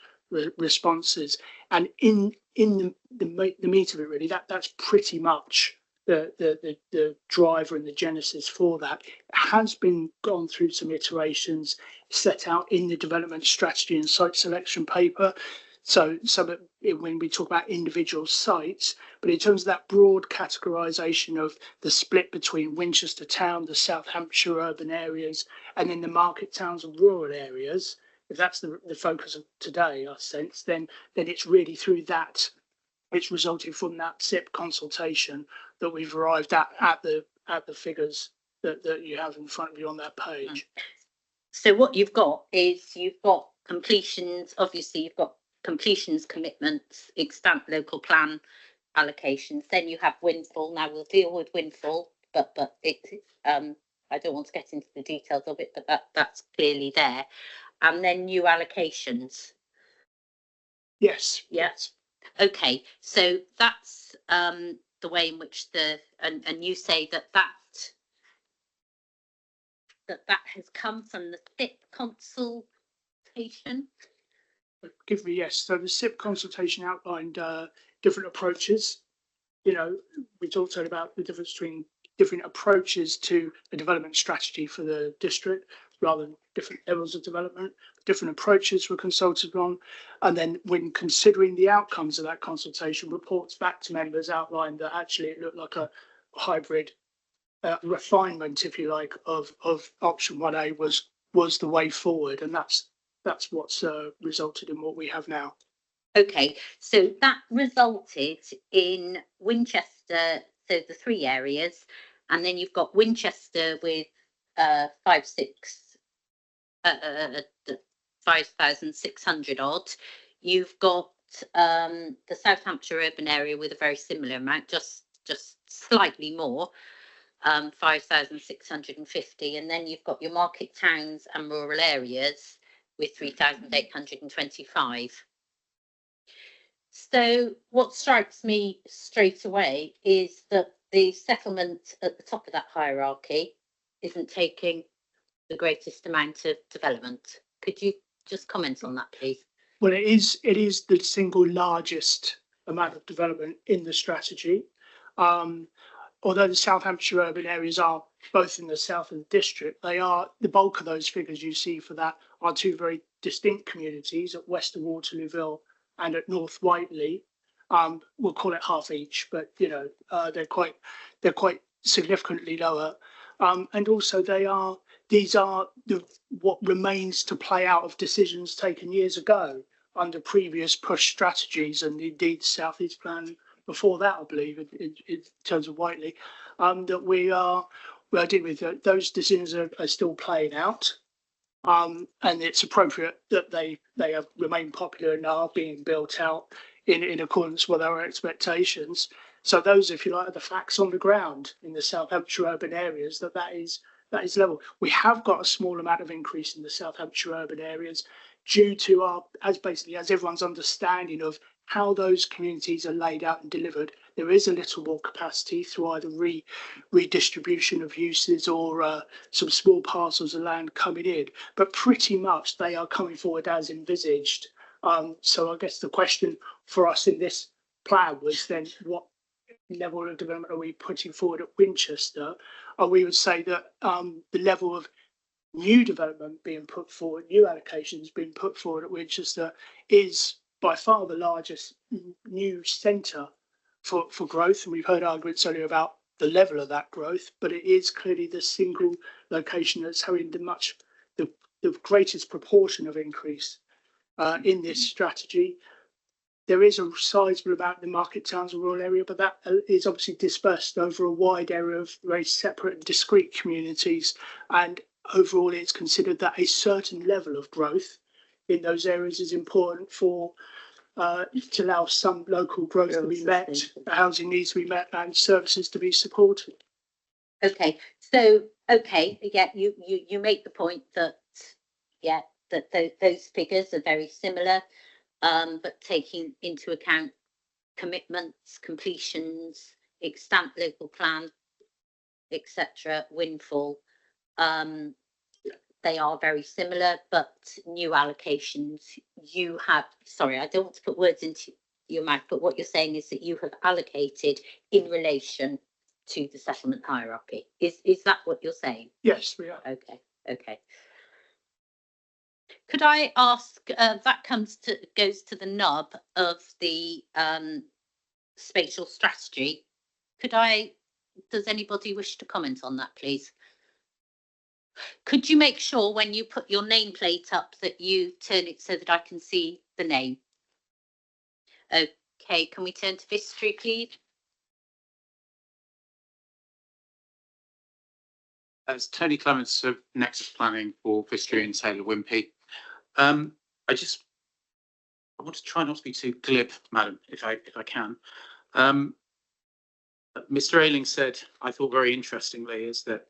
responses. And in the meat of it, really, that's pretty much the driver and the genesis for that. It has been gone through some iterations set out in the development strategy and site selection paper. So when we talk about individual sites, but in terms of that broad categorisation of the split between Winchester town, the South Hampshire urban areas, and then the market towns and rural areas, if that's the focus of today, I sense, then it's really through that, it's resulted from that SIP consultation that we've arrived at the figures that you have in front of you on that page. So what you've got is you've got completions, obviously you've got completions, commitments, extant local plan allocations, then you have windfall. Now we'll deal with windfall, but it I don't want to get into the details of it, but that's clearly there. And then new allocations. Yes. Yes. Okay, so that's the way in which and you say that has come from the SIP consultation. Give me yes. So the SIP consultation outlined different approaches. You know, we talked about the difference between different approaches to a development strategy for the district, rather than different levels of development. Different approaches were consulted on, and then when considering the outcomes of that consultation, reports back to members outlined that actually it looked like a hybrid refinement, if you like, of option 1A was the way forward, and that's what's resulted in what we have now. Okay, so that resulted in Winchester, so the 3 areas, and then you've got Winchester with 5,600 odd. You've got the South Hampshire urban area with a very similar amount, just slightly more, 5,650, and then you've got your market towns and rural areas with 3,825. So what strikes me straight away is that the settlement at the top of that hierarchy isn't taking the greatest amount of development. Could you just comment on that, please? Well, it is the single largest amount of development in the strategy. Although the South Hampshire urban areas are both in the south of the district, they are the bulk of those figures you see for that are 2 very distinct communities at Western Waterlooville and at North Whiteley. We'll call it half each, but you know they're quite significantly lower, and also these are what remains to play out of decisions taken years ago under previous push strategies, and indeed South East Plan before that, I believe, in terms of Whiteley, that we are dealing with. Those decisions are still playing out. And it's appropriate that they have remained popular and are being built out in accordance with our expectations. So those, if you like, are the facts on the ground in the South Hampshire urban areas, that is level. We have got a small amount of increase in the South Hampshire urban areas due to as everyone's understanding of how those communities are laid out and delivered. There is a little more capacity through either redistribution of uses or some small parcels of land coming in, but pretty much they are coming forward as envisaged. So I guess the question for us in this plan was then what level of development are we putting forward at Winchester? And we would say that the level of new development being put forward, new allocations being put forward at Winchester is by far the largest new centre for growth. And we've heard arguments earlier about the level of that growth, but it is clearly the single location that's having the greatest proportion of increase in this strategy. There is a sizable amount in the market towns and rural area, but that is obviously dispersed over a wide area of very separate and discrete communities. And overall, it's considered that a certain level of growth in those areas is important for to allow some local growth to be met, housing needs to be met, and services to be supported. Okay, so, okay, yeah, you make the point that, yeah, that those figures are very similar, but taking into account commitments, completions, extant local plan, etc., windfall, they are very similar, but new allocations you have, sorry, I don't want to put words into your mouth, but what you're saying is that you have allocated in relation to the settlement hierarchy. Is that what you're saying? Yes, we are. Okay, okay. Could I ask, that goes to the nub of the spatial strategy. Does anybody wish to comment on that, please? Could you make sure when you put your nameplate up that you turn it so that I can see the name? Okay, can we turn to Vistry, please? It's Tony Clements of Nexus Planning for Vistry and Taylor Wimpey. I want to try not to be too glib, madam, if I can. Mr. Ayling said, I thought very interestingly, is that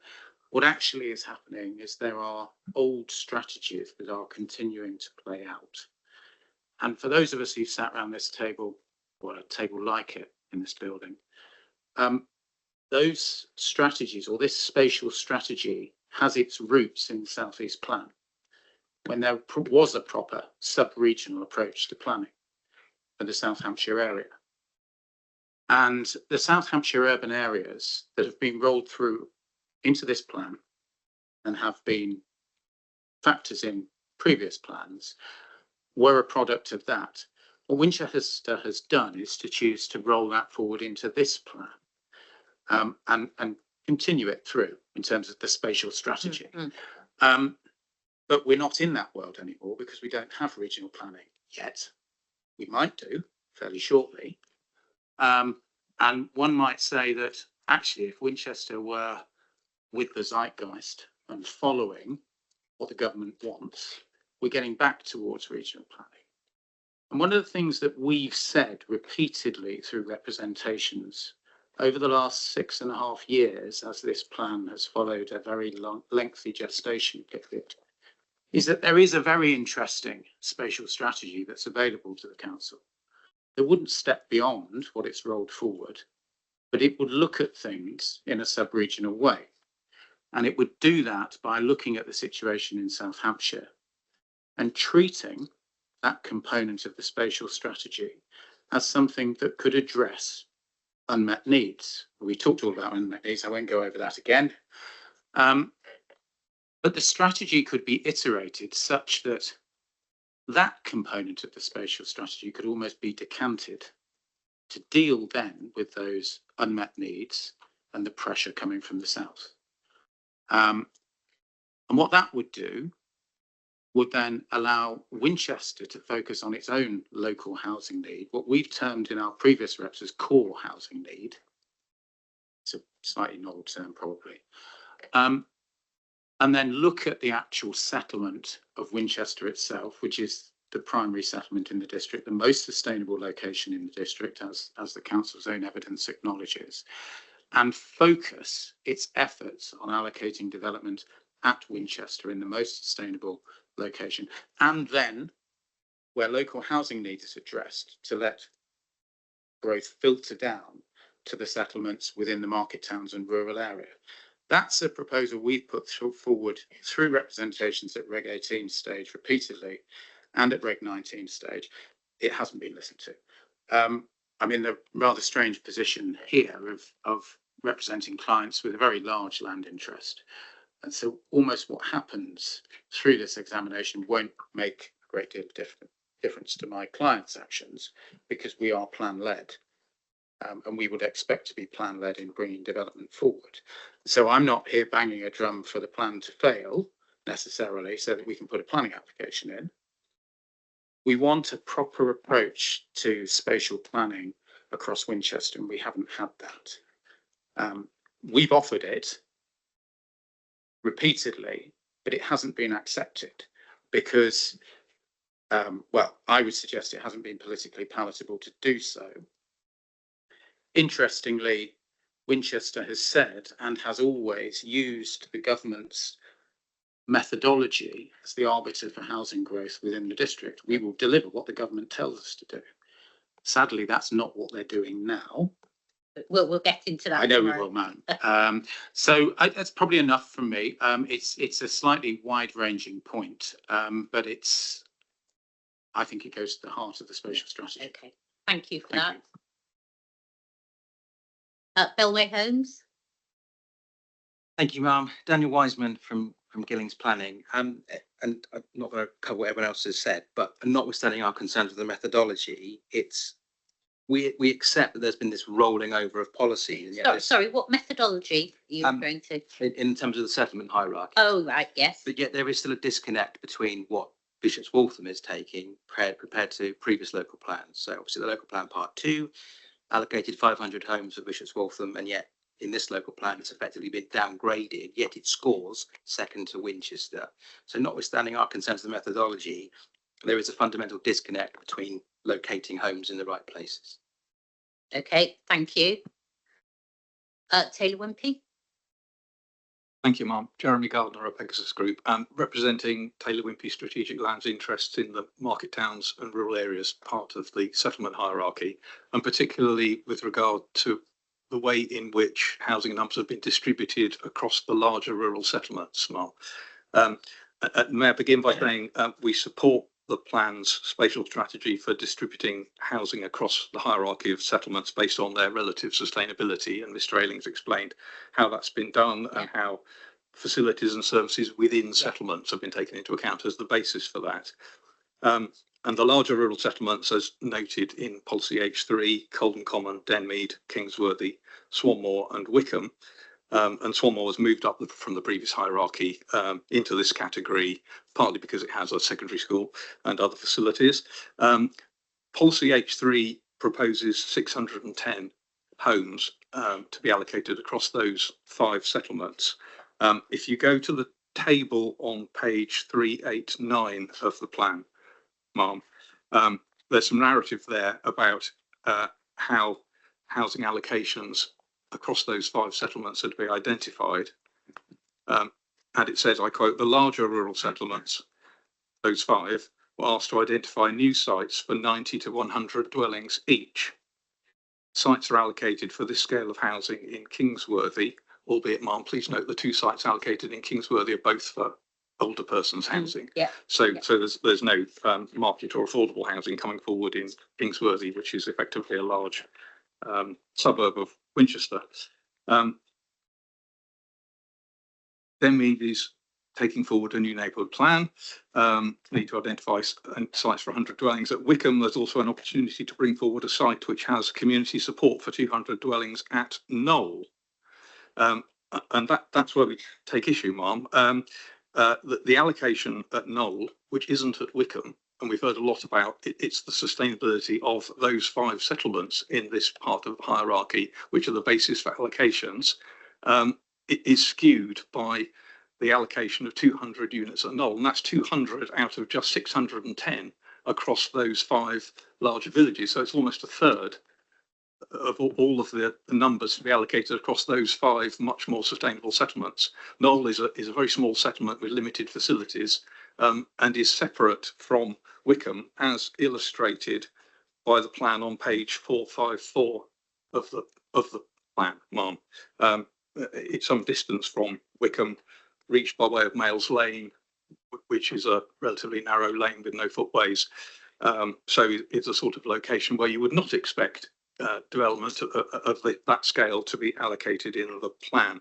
what actually is happening is there are old strategies that are continuing to play out. And for those of us who've sat around this table, or a table like it in this building, those strategies, or this spatial strategy, has its roots in the South East Plan, when there was a proper sub-regional approach to planning for the South Hampshire area. And the South Hampshire urban areas that have been rolled through into this plan and have been factors in previous plans were a product of that. What Winchester has done is to choose to roll that forward into this plan and continue it through in terms of the spatial strategy. But we're not in that world anymore because we don't have regional planning yet. We might do fairly shortly. And one might say that actually, if Winchester were with the zeitgeist and following what the government wants, we're getting back towards regional planning. And one of the things that we've said repeatedly through representations over the last 6.5 years, as this plan has followed a very long, lengthy gestation period, is that there is a very interesting spatial strategy that's available to the council. It wouldn't step beyond what it's rolled forward, but it would look at things in a sub-regional way. And it would do that by looking at the situation in South Hampshire and treating that component of the spatial strategy as something that could address unmet needs. We talked all about unmet needs, I won't go over that again. But the strategy could be iterated such that that component of the spatial strategy could almost be decanted to deal then with those unmet needs and the pressure coming from the south. And what that would do would then allow Winchester to focus on its own local housing need, what we've termed in our previous reps as core housing need. It's a slightly novel term probably. And then look at the actual settlement of Winchester itself, which is the primary settlement in the district, the most sustainable location in the district, as the council's own evidence acknowledges, and focus its efforts on allocating development at Winchester in the most sustainable location, and then where local housing needs is addressed, to let growth filter down to the settlements within the market towns and rural area. That's a proposal we've put forward through representations at Reg 18 stage repeatedly and at Reg 19 stage. It hasn't been listened to. I'm in the rather strange position here of representing clients with a very large land interest. And so almost what happens through this examination won't make a great deal of difference to my clients' actions because we are plan-led. And we would expect to be plan-led in bringing development forward. So I'm not here banging a drum for the plan to fail necessarily so that we can put a planning application in. We want a proper approach to spatial planning across Winchester, and we haven't had that. We've offered it repeatedly, but it hasn't been accepted because, well, I would suggest it hasn't been politically palatable to do so. Interestingly, Winchester has said and has always used the government's methodology as the arbiter for housing growth within the district. We will deliver what the government tells us to do. Sadly, that's not what they're doing now. We'll get into that. I know tomorrow. we will, ma'am. So that's probably enough from me. It's a slightly wide-ranging point, but I think it goes to the heart of the spatial strategy. Okay, thank you for Thank that. you. Belway Homes. Thank you, ma'am. Daniel Wiseman from Gillings Planning. And I'm not going to cover what everyone else has said, but notwithstanding our concerns with the methodology, we accept that there's been this rolling over of policy. And yet Sorry, what methodology are you referring to? in terms of the settlement hierarchy. Oh, right, yes. But yet there is still a disconnect between what Bishop's Waltham is taking compared to previous local plans. So obviously the local plan part 2 allocated 500 homes for Bishop's Waltham, and yet in this local plan it's effectively been downgraded, yet it scores second to Winchester. So notwithstanding our concerns with the methodology, there is a fundamental disconnect between locating homes in the right places. Okay, thank you. Taylor Wimpey. Thank you, Ma'am. Jeremy Gardner at Pegasus Group, representing Taylor Wimpey Strategic Lands interests in the market towns and rural areas part of the settlement hierarchy, and particularly with regard to the way in which housing numbers have been distributed across the larger rural settlements, Ma'am. May I begin by saying we support the plan's spatial strategy for distributing housing across the hierarchy of settlements based on their relative sustainability, and Mr. Ayling's explained how that's been done and how facilities and services within settlements have been taken into account as the basis for that. And the larger rural settlements, as noted in Policy H3, Colden Common, Denmead, Kingsworthy, Swanmore and Wickham, and Swanmore was moved up from the previous hierarchy into this category, partly because it has a secondary school and other facilities. Policy H3 proposes 610 homes to be allocated across those 5 settlements. If you go to the table on page 389 of the plan, Ma'am, there's some narrative there about how housing allocations across those 5 settlements are to be identified. And it says, I quote, the larger rural settlements, those 5, were asked to identify new sites for 90 to 100 dwellings each. Sites are allocated for this scale of housing in Kingsworthy, albeit, Ma'am, please note the 2 sites allocated in Kingsworthy are both for older persons housing. So there's no market or affordable housing coming forward in Kingsworthy, which is effectively a large suburb of Winchester. Denmead is taking forward a new neighbourhood plan. Need to identify sites for 100 dwellings. At Wickham, there's also an opportunity to bring forward a site which has community support for 200 dwellings at Knoll. And that's where we take issue, Ma'am. The allocation at Knoll, which isn't at Wickham, and we've heard a lot about it's the sustainability of those 5 settlements in this part of the hierarchy, which are the basis for allocations. It is skewed by the allocation of 200 units at Knoll, and that's 200 out of just 610 across those 5 larger villages. So it's almost a third of all of the numbers to be allocated across those 5 much more sustainable settlements. Knoll is a very small settlement with limited facilities, and is separate from Wickham, as illustrated by the plan on page 454 of the plan, Ma'am. It's some distance from Wickham, reached by way of Males Lane, which is a relatively narrow lane with no footways. So it's a sort of location where you would not expect development of that scale to be allocated in the plan.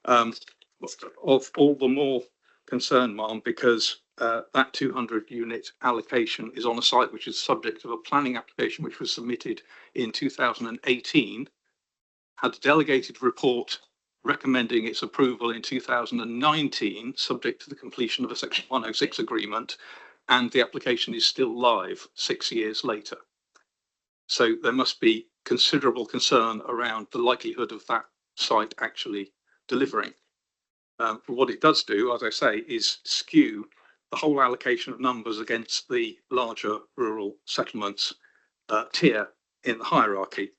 Of all the more concern, Ma'am, because that 200 unit allocation is on a site which is subject of a planning application which was submitted in 2018, had a delegated report recommending its approval in 2019, subject to the completion of a Section 106 agreement, and the application is still live 6 years later. So there must be considerable concern around the likelihood of that site actually delivering. What it does do, as I say, is skew the whole allocation of numbers against the larger rural settlements tier in the hierarchy,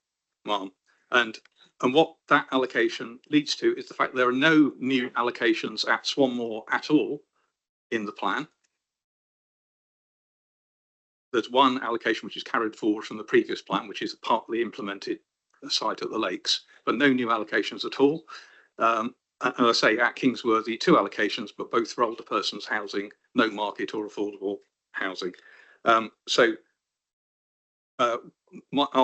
Ma'am. And what that allocation leads to is the fact there are no new allocations at Swanmore at all in the plan. There's one allocation which is carried forward from the previous plan, which is partly implemented site at the lakes, but no new allocations at all. And I say at Kingsworthy, 2 allocations, but both for older persons housing, no market or affordable housing. Our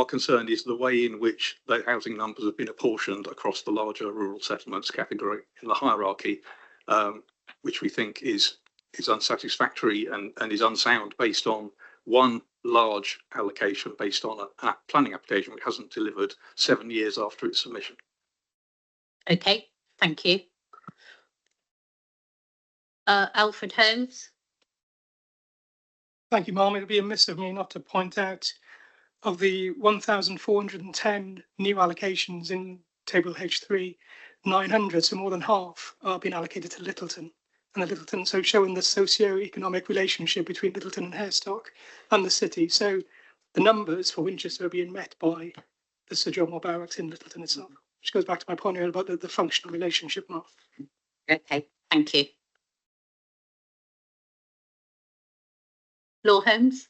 concern is the way in which the housing numbers have been apportioned across the larger rural settlements category in the hierarchy, which we think is unsatisfactory and is unsound based on one large allocation based on a planning application which hasn't delivered 7 years after its submission. Okay, thank you. Alfred Holmes. Thank you, Ma'am. It would be amiss of me not to point out of the 1,410 new allocations in Table H3, 900, so more than half, are being allocated to Littleton. And the Littleton, so showing the socio-economic relationship between Littleton and Harestock and the city. So the numbers for Winchester are being met by the Sir John Moore Barracks in Littleton itself, which goes back to my point earlier about the functional relationship, Mark. Okay, thank you. Law Holmes.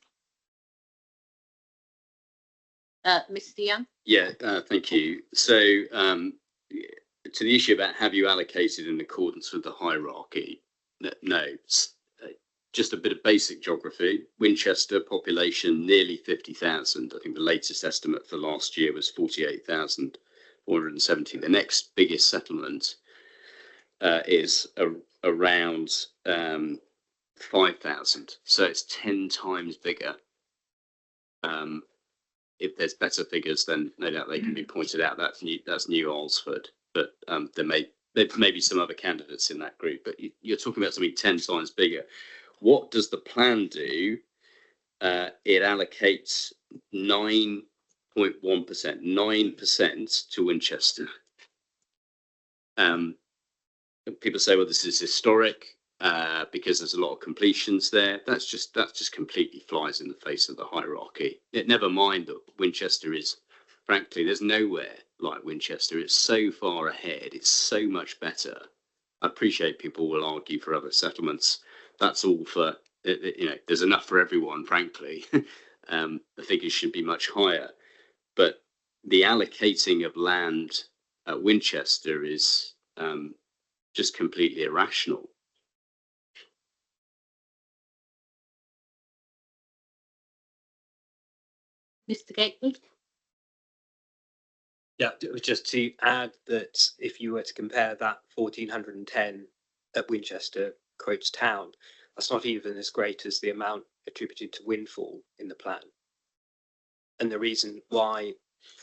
Mr. Young. Yeah, thank you. So to the issue about have you allocated in accordance with the hierarchy? No, just a bit of basic geography. Winchester population nearly 50,000. I think the latest estimate for last year was 48,470. The next biggest settlement is around 5,000. So it's 10 times bigger. If there's better figures, then no doubt they can be pointed out. That's New Alresford, but there may be some other candidates in that group. But you're talking about something 10 times bigger. What does the plan do? It allocates 9.1%, 9% to Winchester. People say, well, this is historic because there's a lot of completions there. That's just completely flies in the face of the hierarchy. Never mind that Winchester is, frankly, there's nowhere like Winchester. It's so far ahead. It's so much better. I appreciate people will argue for other settlements. That's all for, there's enough for everyone, frankly. The figures should be much higher. But the allocating of land at Winchester is just completely irrational. Mr. Gately. Yeah, just to add that if you were to compare that 1,410 at Winchester quotes town, that's not even as great as the amount attributed to windfall in the plan. And the reason why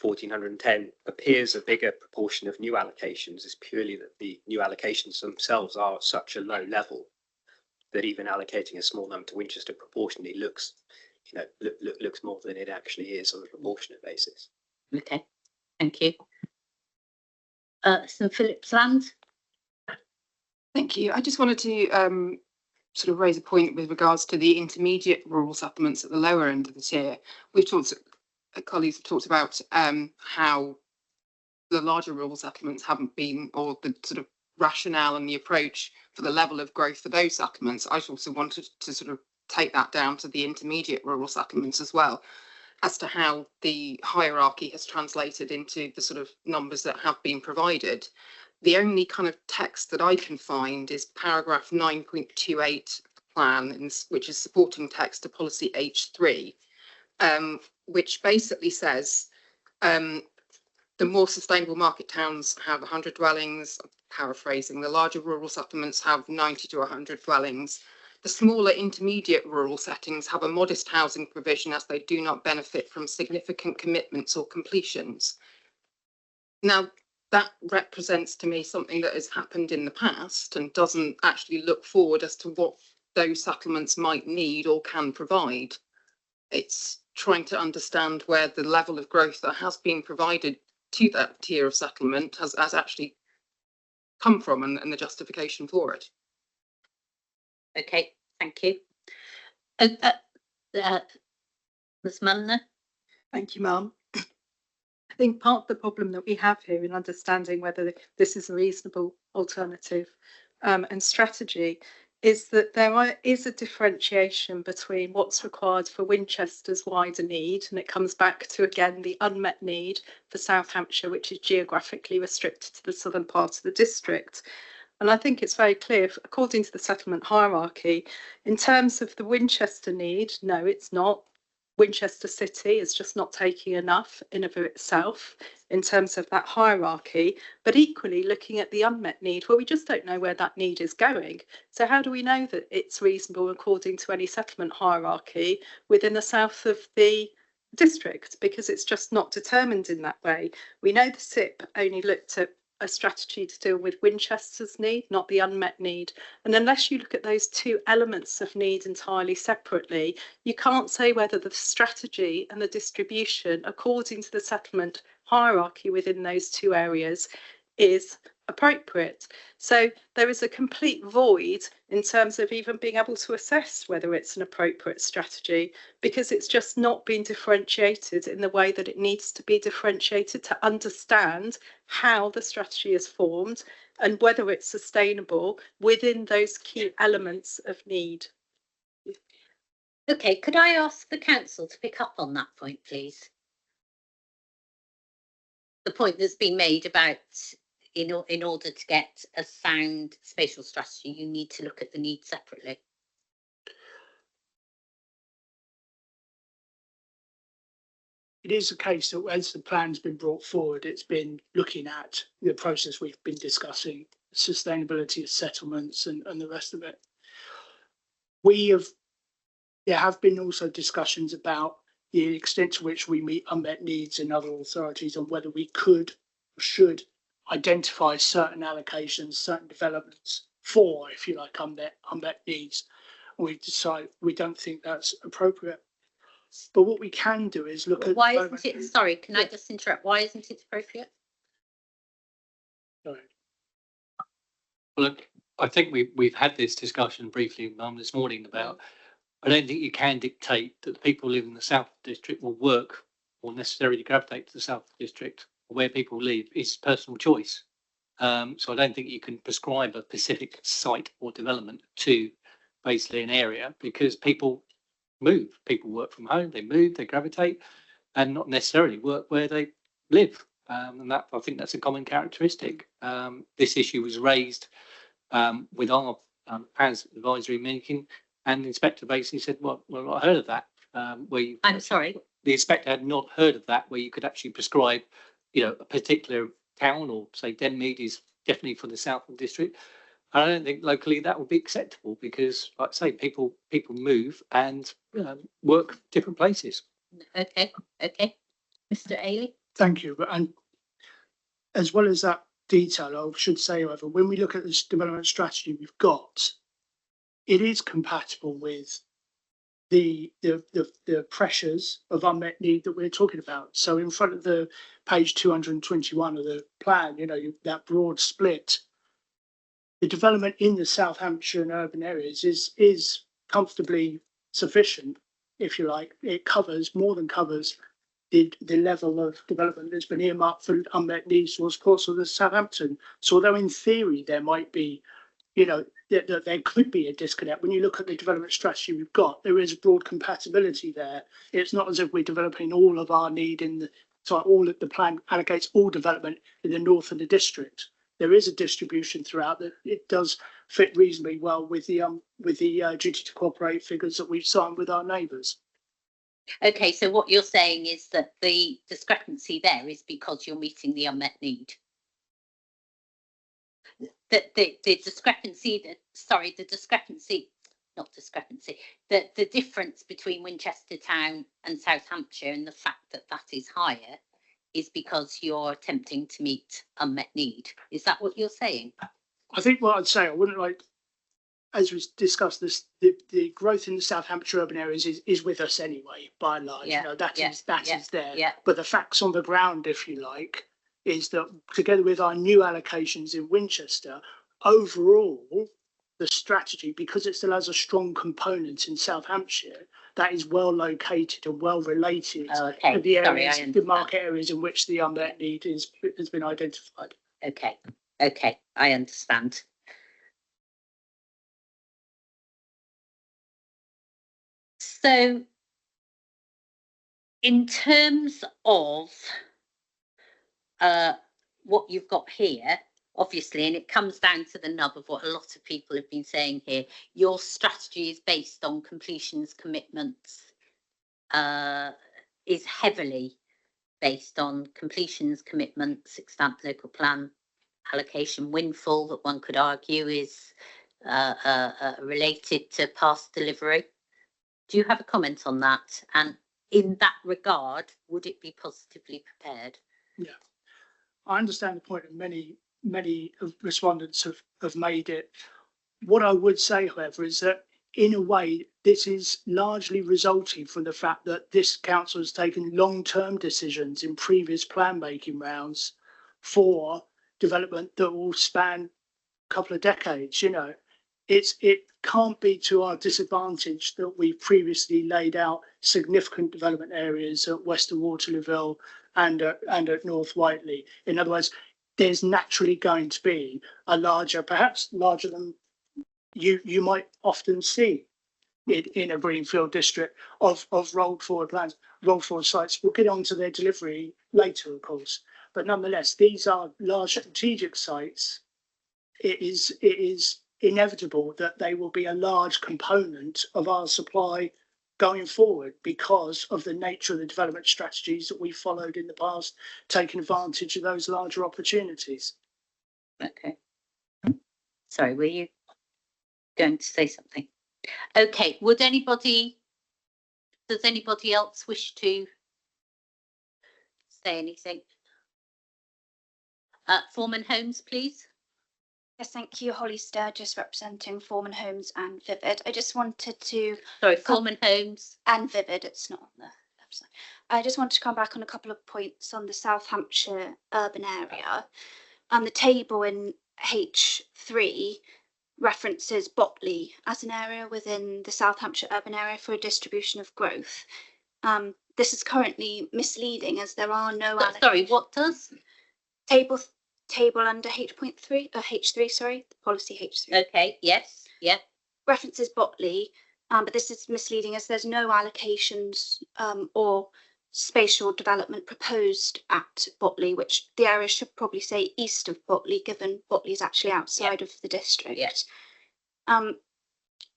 1,410 appears a bigger proportion of new allocations is purely that the new allocations themselves are at such a low level that even allocating a small number to Winchester proportionally looks more than it actually is on a proportionate basis. Okay, thank you. St Philip's Land. Thank you. I just wanted to sort of raise a point with regards to the intermediate rural settlements at the lower end of the tier. Colleagues have talked about how the larger rural settlements haven't been, or the sort of rationale and the approach for the level of growth for those settlements. I also wanted to sort of take that down to the intermediate rural settlements as well, as to how the hierarchy has translated into the sort of numbers that have been provided. The only kind of text that I can find is paragraph 9.28 plan, which is supporting text to policy H3, which basically says the more sustainable market towns have 100 dwellings, paraphrasing, the larger rural settlements have 90 to 100 dwellings. The smaller intermediate rural settings have a modest housing provision as they do not benefit from significant commitments or completions. Now, that represents to me something that has happened in the past and doesn't actually look forward as to what those settlements might need or can provide. It's trying to understand where the level of growth that has been provided to that tier of settlement has actually come from and the justification for it. Okay, thank you. Ms. Mulliner. Thank you, Ma'am. think part of the problem that we have here in understanding whether this is a reasonable alternative and strategy is that is a differentiation between what's required for Winchester's wider need, and it comes back to, again, the unmet need for South Hampshire, which is geographically restricted to the southern part of the district. And I think it's very clear, according to the settlement hierarchy, in terms of the Winchester need, no, it's not. Winchester City is just not taking enough in of itself in terms of that hierarchy, but equally looking at the unmet need, well, we just don't know where that need is going. So how do we know that it's reasonable according to any settlement hierarchy within the south of the district? Because it's just not determined in that way. We know the SIP only looked at a strategy to deal with Winchester's need, not the unmet need. And unless you look at those two elements of need entirely separately, you can't say whether the strategy and the distribution according to the settlement hierarchy within those two areas is appropriate. So there is a complete void in terms of even being able to assess whether it's an appropriate strategy, because it's just not been differentiated in the way that it needs to be differentiated to understand how the strategy is formed and whether it's sustainable within those key elements of need. Okay, could I ask the council to pick up on that point, please? The point that's been made about in order to get a sound spatial strategy, you need to look at the needs separately. It is a case that as the plan's been brought forward, it's been looking at the process we've been discussing, sustainability of settlements and the rest of it. There have been also discussions about the extent to which we meet unmet needs in other authorities and whether we could or should identify certain allocations, certain developments for, if you like, unmet needs. We decide we don't think that's appropriate. But what we can do is look at... Why isn't it, sorry, can I just interrupt? Why isn't it appropriate? Sorry. Well, look, I think we've had this discussion briefly, this morning about, I don't think you can dictate that the people who live in the South District will work or necessarily gravitate to the South District. Where people live is personal choice. So I don't think you can prescribe a specific site or development to basically an area, because people move, people work from home, they move, they gravitate, and not necessarily work where they live. And that, I think that's a common characteristic. This issue was raised with our PAS advisory meeting, and the inspector basically said, well, I've not heard of that. I'm sorry? The inspector had not heard of that, where you could actually prescribe, a particular town, or say Denmead is definitely for the Southern District. And I don't think locally that would be acceptable, because, like I say, people move and work different places. Okay. Mr. Ailey? Thank you. And as well as that detail, I should say, however, when we look at this development strategy we've got, it is compatible with the pressures of unmet need that we're talking about. So in front of the page 221 of the plan, that broad split, the development in the South Hampshire and urban areas is comfortably sufficient, if you like. It more than covers the level of development that's been earmarked for unmet needs towards parts of the Southampton. So although in theory there might be, there could be a disconnect, when you look at the development strategy we've got, there is broad compatibility there. It's not as if we're developing all of our need all of the plan allocates all development in the north of the district. There is a distribution throughout that it does fit reasonably well with the duty to cooperate figures that we've signed with our neighbours. Okay, so what you're saying is that the discrepancy there is because you're meeting the unmet need. The difference between Winchester Town and South Hampshire, and the fact that that is higher, is because you're attempting to meet unmet need. Is that what you're saying? I think what I'd say, I wouldn't like, as we discussed this, the growth in the South Hampshire urban areas is with us anyway, by and large. That is there. Yeah. But the facts on the ground, if you like, is that together with our new allocations in Winchester, overall, the strategy, because it still has a strong component in South Hampshire, that is well located and well related Oh, okay. to the Sorry, I areas, the understand. market areas in which the unmet need has been identified. Okay, okay, I understand. So in terms of what you've got here, obviously, and it comes down to the nub of what a lot of people have been saying here, your strategy is based on completions commitments, is heavily based on completions commitments, extant local plan allocation windfall that one could argue is related to past delivery. Do you have a comment on that? And in that regard, would it be positively prepared? Yeah, I understand the point, and many of respondents have made it. What I would say, however, is that in a way, this is largely resulting from the fact that this council has taken long-term decisions in previous plan making rounds for development that will span a couple of decades. You know, it can't be to our disadvantage that we've previously laid out significant development areas at Western Waterlooville and at North Whiteley. In other words, there's naturally going to be a larger, perhaps larger than you might often see in a greenfield district of rolled forward plans, rolled forward sites. We'll get on to their delivery later, of course, but nonetheless, these are large strategic sites. It is inevitable that they will be a large component of our supply going forward because of the nature of the development strategies that we followed in the past, taking advantage of those larger opportunities. Okay. Sorry, were you going to say something? Okay, does anybody else wish to say anything? Foreman Homes, please. Yes, thank you, Holly Sturgis, representing Foreman Homes and Vivid. I just wanted to... Sorry, Foreman Homes. And Vivid, it's not on the website. I just wanted to come back on a couple of points on the South Hampshire urban area. The table in H3 references Botley as an area within the South Hampshire urban area for a distribution of growth. This is currently misleading as there are no... Sorry, what does? Table under H3, sorry, the policy H3. Okay, yes, yeah. References Botley, but this is misleading as there's no allocations or spatial development proposed at Botley, which the area should probably say east of Botley, given Botley is actually outside of the district. Yes.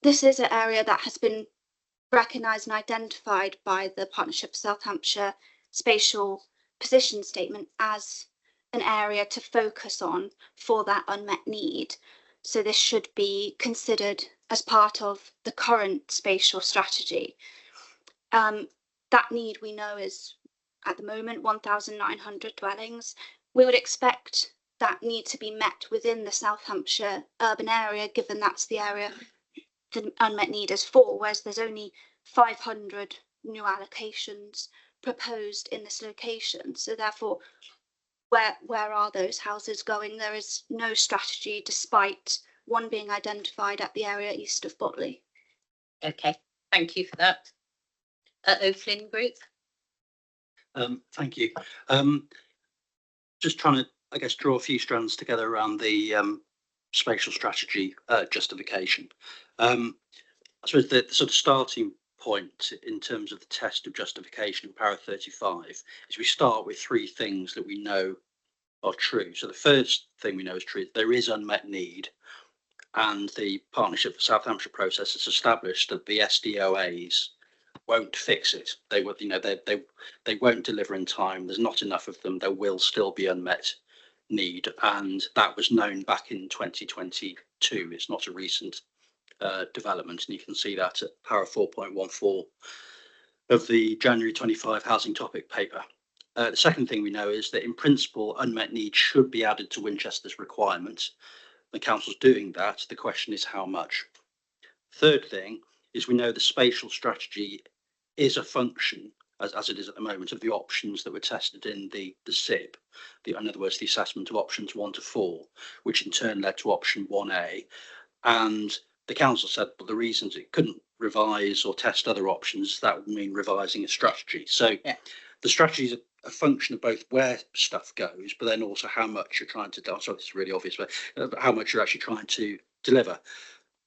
This is an area that has been recognised and identified by the Partnership for South Hampshire Spatial Position Statement as an area to focus on for that unmet need. So this should be considered as part of the current spatial strategy. That need we know is at the moment 1,900 dwellings. We would expect that need to be met within the South Hampshire urban area, given that's the area the unmet need is for, whereas there's only 500 new allocations proposed in this location. So therefore, where are those houses going? There is no strategy despite one being identified at the area east of Botley. Okay, thank you for that. O'Flynn Group. Thank you. Just trying to, I guess, draw a few strands together around the spatial strategy justification. I suppose the sort of starting point in terms of the test of justification in para 35 is we start with three things that we know are true. So the first thing we know is true: there is unmet need, and the Partnership for South Hampshire process has established that the SDOAs won't fix it. They will, they won't deliver in time. There's not enough of them. There will still be unmet need, and that was known back in 2022. It's not a recent development, and you can see that at para 4.14 of the January 25 housing topic paper. The second thing we know is that in principle, unmet needs should be added to Winchester's requirements. The council's doing that. The question is how much. Third thing is we know the spatial strategy is a function, as it is at the moment, of the options that were tested in the SIP, in other words, the assessment of options 1 to 4, which in turn led to option 1A. And the council said, well, the reasons it couldn't revise or test other options, that would mean revising a strategy. So the strategy is a function of both where stuff goes, but then also how much you're trying to, sorry, it's really obvious, but how much you're actually trying to deliver.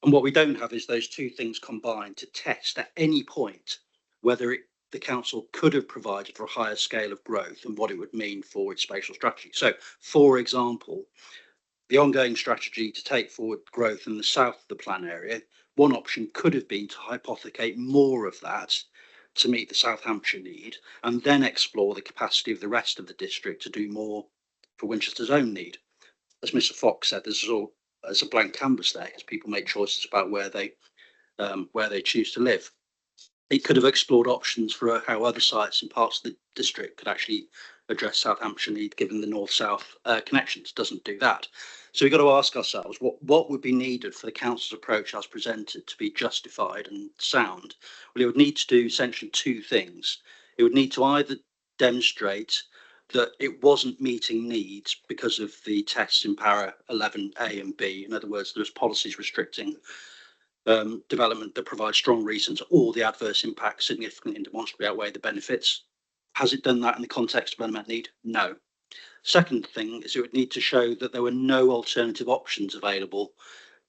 And what we don't have is those two things combined to test at any point whether the council could have provided for a higher scale of growth and what it would mean for its spatial strategy. So, for example, the ongoing strategy to take forward growth in the south of the plan area, one option could have been to hypothecate more of that to meet the South Hampshire need, and then explore the capacity of the rest of the district to do more for Winchester's own need. As Mr. Fox said, this is all as a blank canvas there, because people make choices about where they choose to live. It could have explored options for how other sites in parts of the district could actually address South Hampshire need, given the north-south connections. Doesn't do that. So we've got to ask ourselves, what would be needed for the council's approach as presented to be justified and sound? Well, it would need to do essentially two things. It would need to either demonstrate that it wasn't meeting needs because of the tests in para 11A and B. In other words, there's policies restricting development that provides strong reasons, or the adverse impacts significantly and demonstrably outweigh the benefits. Has it done that in the context of unmet need? No. Second thing is it would need to show that there were no alternative options available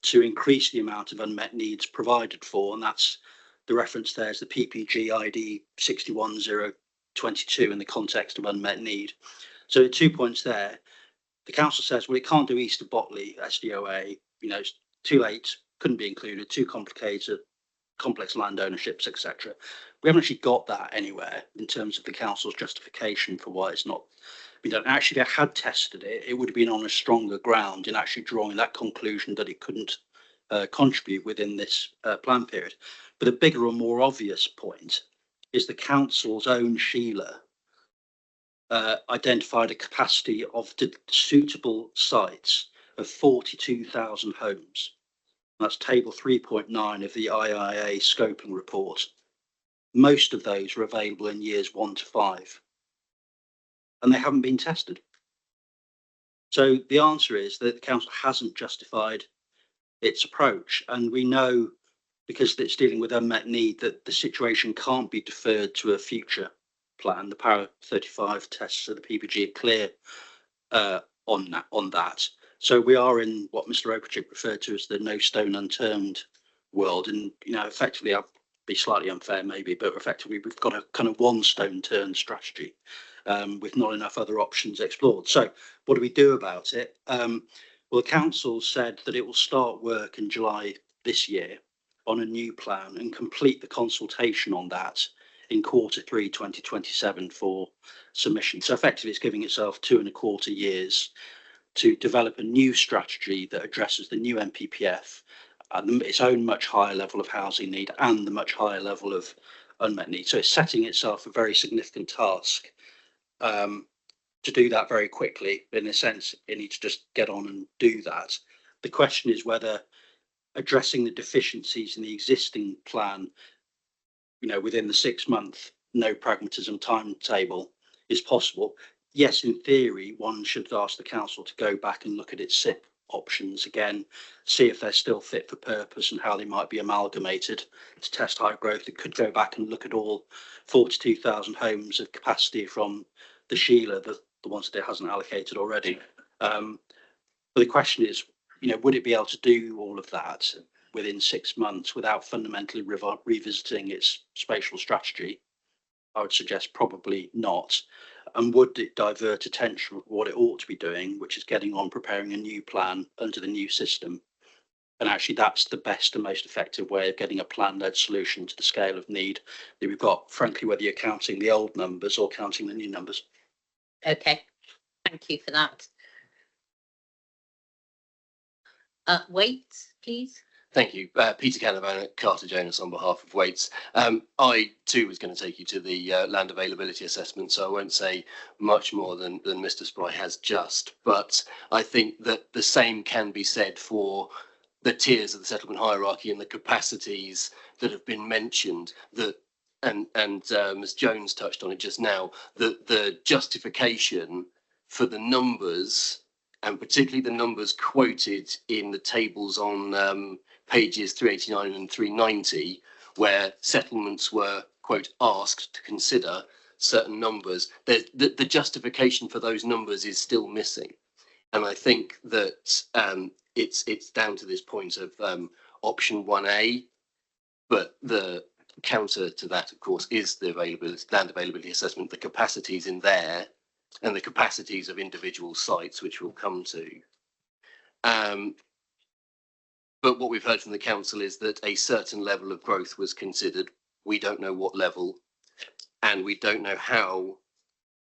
to increase the amount of unmet needs provided for, and that's the reference there is the PPG ID 61022 in the context of unmet need. So 2 points there. The council says, well, it can't do east of Botley SDOA, it's too late, couldn't be included, too complicated, complex land ownerships, etc. We haven't actually got that anywhere in terms of the council's justification for why it's not been done. Actually, if they had tested it, it would have been on a stronger ground in actually drawing that conclusion that it couldn't contribute within this plan period. But a bigger or more obvious point is the council's own Sheila identified a capacity of suitable sites of 42,000 homes. That's table 3.9 of the IIA scoping report. Most of those are available in years 1 to 5, and they haven't been tested. So the answer is that the council hasn't justified its approach, and we know, because it's dealing with unmet need, that the situation can't be deferred to a future plan. The Para 35 tests of the PPG are clear on that. So we are in what Mr. Opacic referred to as the no stone unturned world. And, effectively, I'll be slightly unfair maybe, but effectively we've got a kind of one stone turned strategy with not enough other options explored. So what do we do about it? Well, the council said that it will start work in July this year on a new plan and complete the consultation on that in Q3 2027 for submission. So effectively it's giving itself 2.25 years to develop a new strategy that addresses the new MPPF and its own much higher level of housing need and the much higher level of unmet need. So it's setting itself a very significant task to do that very quickly. In a sense, it needs to just get on and do that. The question is whether addressing the deficiencies in the existing plan, within the 6-month no pragmatism timetable is possible. Yes, in theory, one should ask the council to go back and look at its SIP options again, see if they're still fit for purpose and how they might be amalgamated to test high growth. It could go back and look at all 42,000 homes of capacity from the Sheila, the ones that it hasn't allocated already. But the question is, would it be able to do all of that within 6 months without fundamentally revisiting its spatial strategy? I would suggest probably not. And would it divert attention from what it ought to be doing, which is getting on preparing a new plan under the new system? And actually, that's the best and most effective way of getting a plan-led solution to the scale of need that we've got, frankly, whether you're counting the old numbers or counting the new numbers. Okay, thank you for that. Waits, please. Thank you. Peter Canavan at Carter Jonas on behalf of Waits. I too was going to take you to the land availability assessment, so I won't say much more than Mr. Spry has just, but I think that the same can be said for the tiers of the settlement hierarchy and the capacities that have been mentioned, that and Ms. Jones touched on it just now, that the justification for the numbers, and particularly the numbers quoted in the tables on pages 389 and 390, where settlements were, quote, asked to consider certain numbers, the justification for those numbers is still missing. And I think that it's down to this point of option 1A, but the counter to that, of course, is the land availability assessment, the capacities in there and the capacities of individual sites, which we'll come to. But what we've heard from the council is that a certain level of growth was considered. We don't know what level, and we don't know how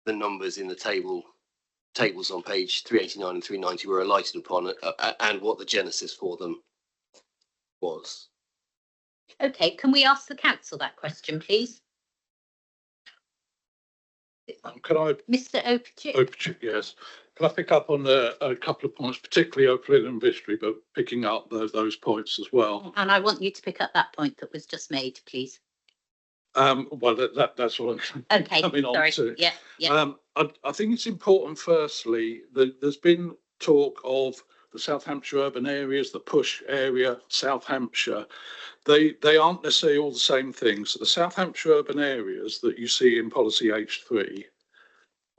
the numbers in the tables on page 389 and 390 were alighted upon, and what the genesis for them was. Okay, can we ask the council that question, please? Can I? Mr. Opachik? Opachik, yes. Can I pick up on a couple of points, particularly Oakland and Vistry, but picking up those points as well? And I want you to pick up that point that was just made, please. Well, that's what I'm coming on to. Yeah, yeah. I think it's important, firstly, that there's been talk of the South Hampshire urban areas, the push area, South Hampshire. They aren't necessarily all the same things. So the South Hampshire urban areas that you see in policy H3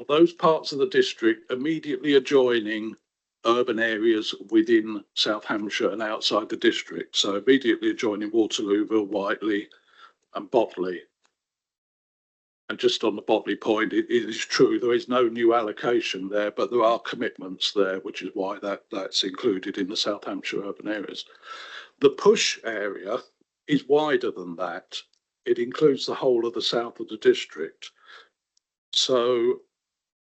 are those parts of the district immediately adjoining urban areas within South Hampshire and outside the district. So immediately adjoining Waterlooville, Whiteley and Botley. And just on the Botley point, it is true there is no new allocation there, but there are commitments there, which is why that's included in the South Hampshire urban areas. The push area is wider than that. It includes the whole of the south of the district. So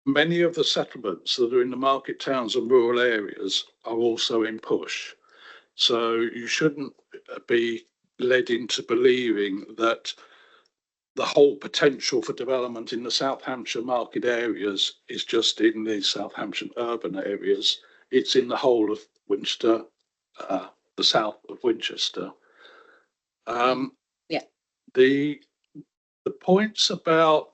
many of the settlements that are in the market towns and rural areas are also in push. So you shouldn't be led into believing that the whole potential for development in the South Hampshire market areas is just in the South Hampshire urban areas. It's in the whole of Winchester, the south of Winchester. Yeah. The points about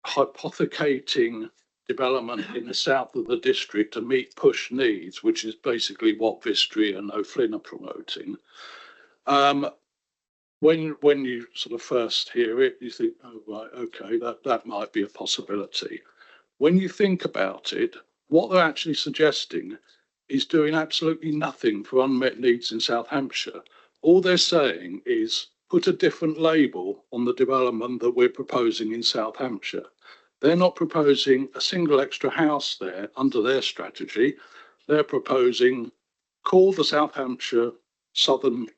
hypothecating development in the south of the district to meet push needs, which is basically what Vistry and O'Flynn are promoting. When you sort of first hear it, you think, oh, right, okay, that might be a possibility. When you think about it, what they're actually suggesting is doing absolutely nothing for unmet needs in South Hampshire. All they're saying is put a different label on the development that we're proposing in South Hampshire. They're not proposing a single extra house there under their strategy. They're proposing call the South Hampshire Southern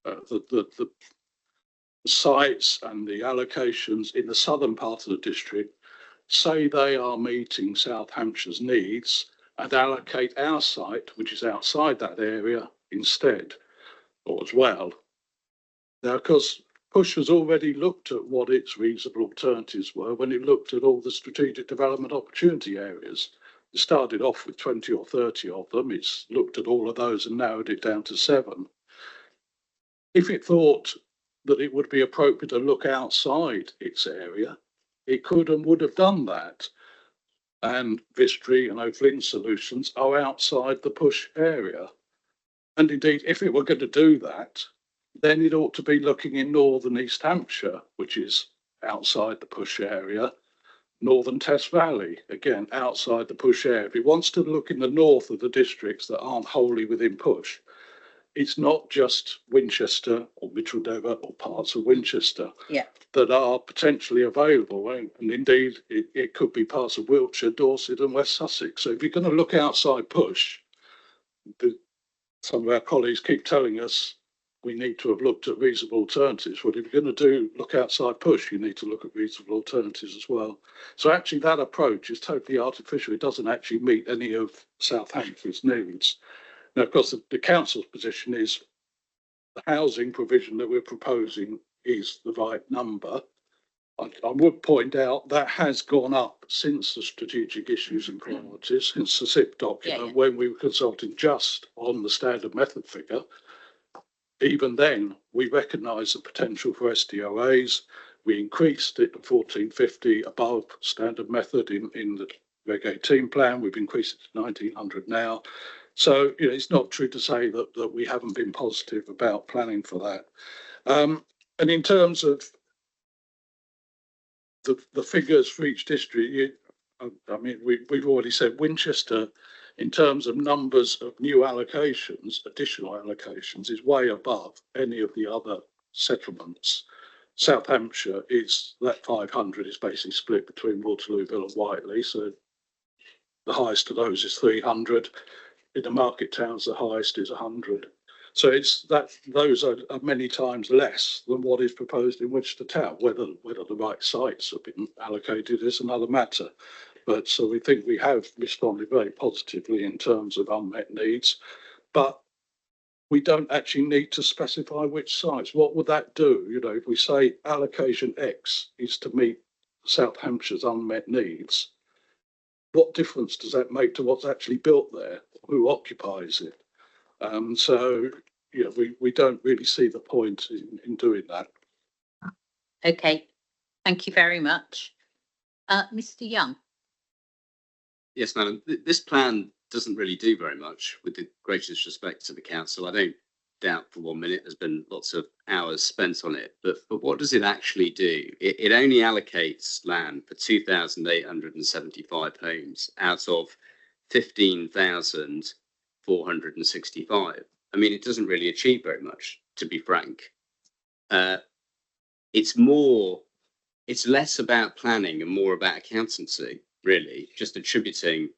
the sites and the allocations in the southern part of the district, say they are meeting South Hampshire's needs, and allocate our site, which is outside that area, instead, or as well. Now, of course, Push has already looked at what its reasonable alternatives were when it looked at all the strategic development opportunity areas. It started off with 20 or 30 of them. It's looked at all of those and narrowed it down to 7. If it thought that it would be appropriate to look outside its area, it could and would have done that. And Vistry and O'Flynn solutions are outside the push area. And indeed, if it were going to do that, then it ought to be looking in northern East Hampshire, which is outside the push area, northern Test Valley, again, outside the push area. If it wants to look in the north of the districts that aren't wholly within push, it's not just Winchester or Middledover or parts of Winchester that are potentially available. And indeed, it could be parts of Wiltshire, Dorset and West Sussex. So if you're going to look outside push, some of our colleagues keep telling us we need to have looked at reasonable alternatives. Well, if you're going to look outside push, you need to look at reasonable alternatives as well. So actually that approach is totally artificial. It doesn't actually meet any of South Hampshire's needs. Now, of course, the council's position is the housing provision that we're proposing is the right number. I would point out that has gone up since the strategic issues and priorities, since the SIP document, when we were consulting just on the standard method figure. Even then, we recognised the potential for SDOAs. We increased it to 1450 above standard method in the Reg 18 plan. We've increased it to 1900 now. So, it's not true to say that we haven't been positive about planning for that. And in terms of the figures for each district, I mean, we've already said Winchester, in terms of numbers of new allocations, additional allocations, is way above any of the other settlements. South Hampshire is, that 500 is basically split between Waterlooville and Whiteley, so the highest of those is 300. In the market towns, the highest is 100. So those are many times less than what is proposed in Winchester Town. Whether the right sites have been allocated is another matter. But so we think we have responded very positively in terms of unmet needs, but we don't actually need to specify which sites. What would that do? If we say allocation X is to meet South Hampshire's unmet needs, what difference does that make to what's actually built there? Who occupies it? So, we don't really see the point in doing that. Okay, thank you very much. Mr. Young. Yes, madam. This plan doesn't really do very much, with the greatest respect to the council. I don't doubt for 1 minute there's been lots of hours spent on it, but what does it actually do? It only allocates land for 2,875 homes out of 15,465. I mean, it doesn't really achieve very much, to be frank. It's less about planning and more about accountancy, really, just attributing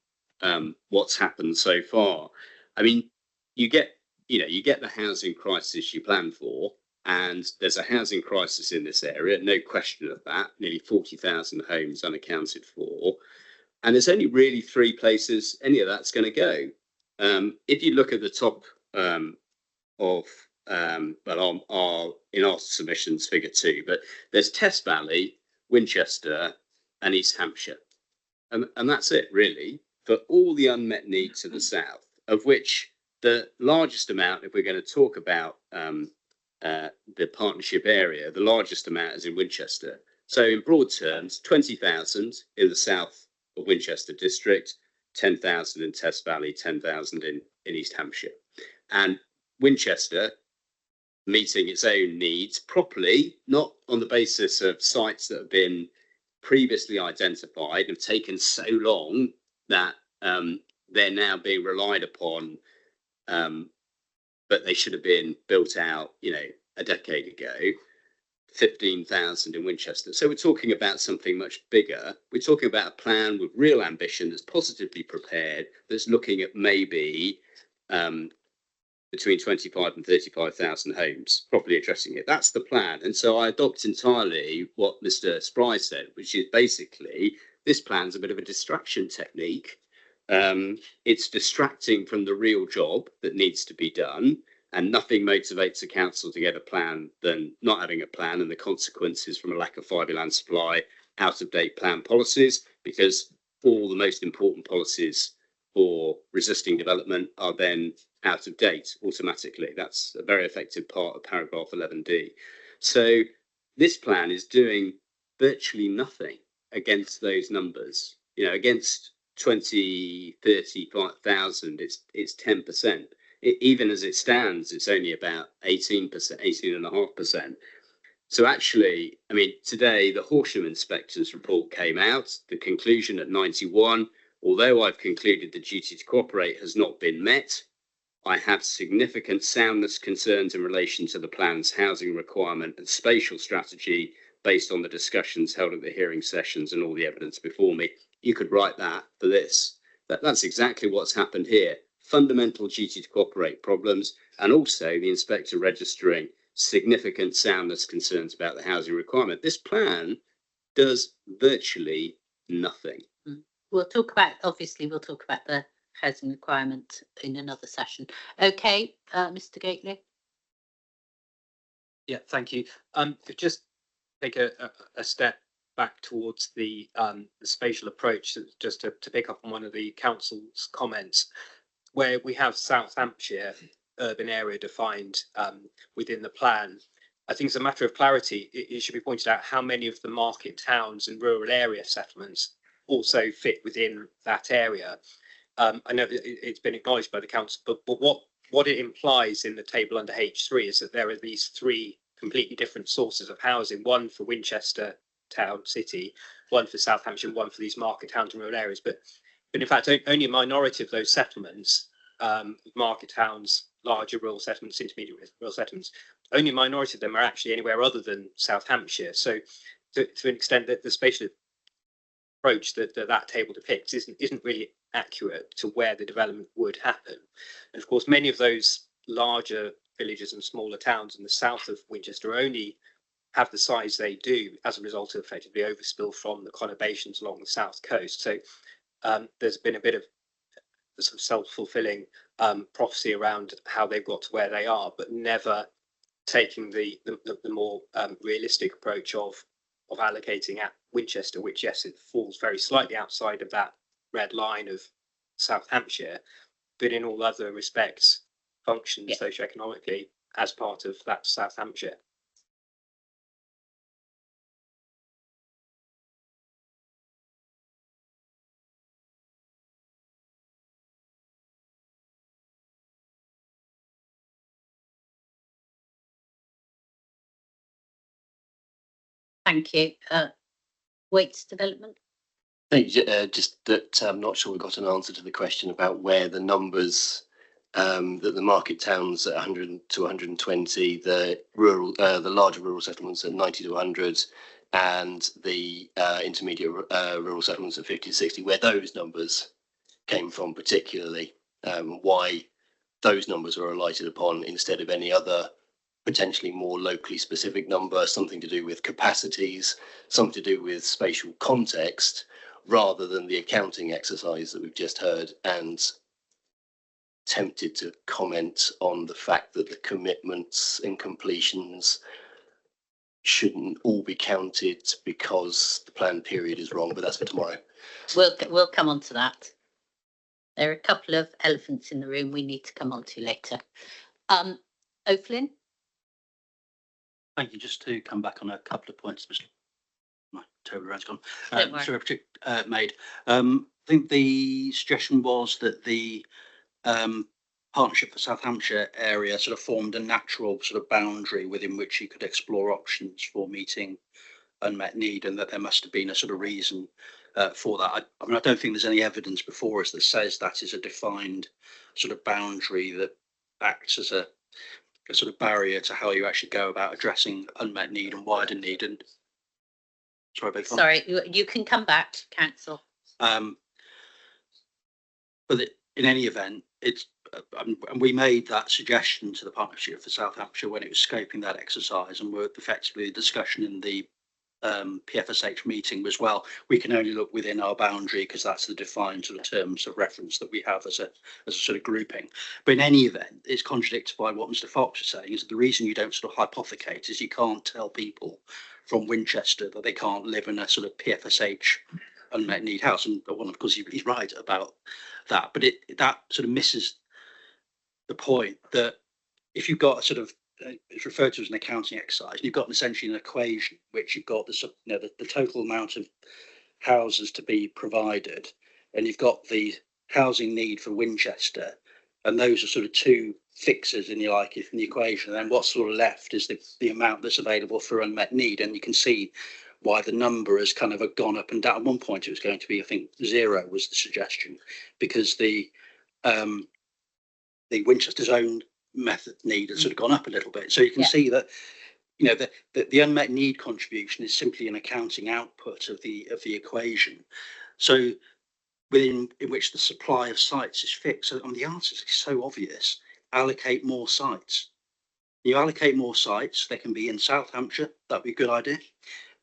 what's happened so far. I mean, you get the housing crisis you plan for, and there's a housing crisis in this area, no question of that. Nearly 40,000 homes unaccounted for, and there's only really 3 places any of that's going to go. If you look at the top in our submissions, figure 2, but there's Test Valley, Winchester, and East Hampshire, and that's it really for all the unmet needs to the south, of which the largest amount, if we're going to talk about the partnership area, the largest amount is in Winchester. So in broad terms, 20,000 in the south of Winchester district, 10,000 in Test Valley, 10,000 in East Hampshire. And Winchester meeting its own needs properly, not on the basis of sites that have been previously identified and have taken so long that they're now being relied upon, but they should have been built out, a decade ago. 15,000 in Winchester. So we're talking about something much bigger. We're talking about a plan with real ambition that's positively prepared, that's looking at maybe between 25 and 35,000 homes, properly addressing it. That's the plan. And so I adopt entirely what Mr. Spry said, which is basically this plan's a bit of a distraction technique. It's distracting from the real job that needs to be done, and nothing motivates a council to get a plan than not having a plan and the consequences from a lack of fibre land supply, out-of-date plan policies, because all the most important policies for resisting development are then out of date automatically. That's a very effective part of paragraph 11D. So this plan is doing virtually nothing against those numbers. Against 20, 35,000, it's 10%. Even as it stands, it's only about 18%, 18.5%. So actually, I mean, today the Horsham inspector's report came out, the conclusion at 91, although I've concluded the duty to cooperate has not been met, I have significant soundness concerns in relation to the plan's housing requirement and spatial strategy based on the discussions held at the hearing sessions and all the evidence before me. You could write that for this. That's exactly what's happened here. Fundamental duty to cooperate problems, and also the inspector registering significant soundness concerns about the housing requirement. This plan does virtually nothing. We'll talk about the housing requirement in another session. Okay, Mr. Gately. Yeah, thank you. Just take a step back towards the spatial approach, just to pick up on one of the council's comments, where we have South Hampshire urban area defined within the plan. I think as a matter of clarity, it should be pointed out how many of the market towns and rural area settlements also fit within that area. I know it's been acknowledged by the council, but what it implies in the table under H3 is that there are these three completely different sources of housing, one for Winchester town city, one for South Hampshire, one for these market towns and rural areas. But in fact, only a minority of those settlements, market towns, larger rural settlements, intermediate rural settlements, only a minority of them are actually anywhere other than South Hampshire. So to an extent that the spatial approach that table depicts isn't really accurate to where the development would happen. And of course, many of those larger villages and smaller towns in the south of Winchester only have the size they do as a result of effectively overspill from the conurbations along the south coast. So there's been a bit of sort of self-fulfilling prophecy around how they've got to where they are, but never taking the more realistic approach of allocating at Winchester, which, yes, it falls very slightly outside of that red line of South Hampshire, but in all other respects functions socioeconomically as part of that South Hampshire. Thank you. Waits development. Just that I'm not sure we got an answer to the question about where the numbers that the market towns at 100 to 120, the larger rural settlements at 90 to 100, and the intermediate rural settlements at 50 to 60, where those numbers came from particularly, why those numbers were alighted upon instead of any other potentially more locally specific number, something to do with capacities, something to do with spatial context, rather than the accounting exercise that we've just heard, and tempted to comment on the fact that the commitments and completions shouldn't all be counted because the planned period is wrong, but that's for tomorrow. We'll come on to that. There are a couple of elephants in the room we need to come on to later. O'Flynn? Thank you. Just to come back on a couple of points, my total round's gone. Made. I think the suggestion was that the Partnership for South Hampshire area sort of formed a natural sort of boundary within which you could explore options for meeting unmet need, and that there must have been a sort of reason for that. I mean, I don't think there's any evidence before us that says that is a defined sort of boundary that acts as a sort of barrier to how you actually go about addressing unmet need and wider need. And sorry, you can come back, council. But in any event, it's and we made that suggestion to the Partnership for South Hampshire when it was scoping that exercise, and we're effectively the discussion in the PFSH meeting was, well, we can only look within our boundary because that's the defined sort of terms of reference that we have as a sort of grouping. But in any event, it's contradicted by what Mr. Fox was saying, is that the reason you don't sort of hypothecate is you can't tell people from Winchester that they can't live in a sort of PFSH unmet need house. And one, of course, he's right about that, but that sort of misses the point that if you've got a sort of it's referred to as an accounting exercise, you've got essentially an equation which you've got the total amount of houses to be provided, and you've got the housing need for Winchester, and those are sort of two fixes, in the equation. And then what's sort of left is the amount that's available for unmet need, and you can see why the number has kind of gone up and down. At one point it was going to be, I think, 0 was the suggestion, because the Winchester's own method need has sort of gone up a little bit. So you can see that, you know, the unmet need contribution is simply an accounting output of the equation. So in which the supply of sites is fixed. So the answer is so obvious: allocate more sites. You allocate more sites. They can be in South Hampshire. That'd be a good idea.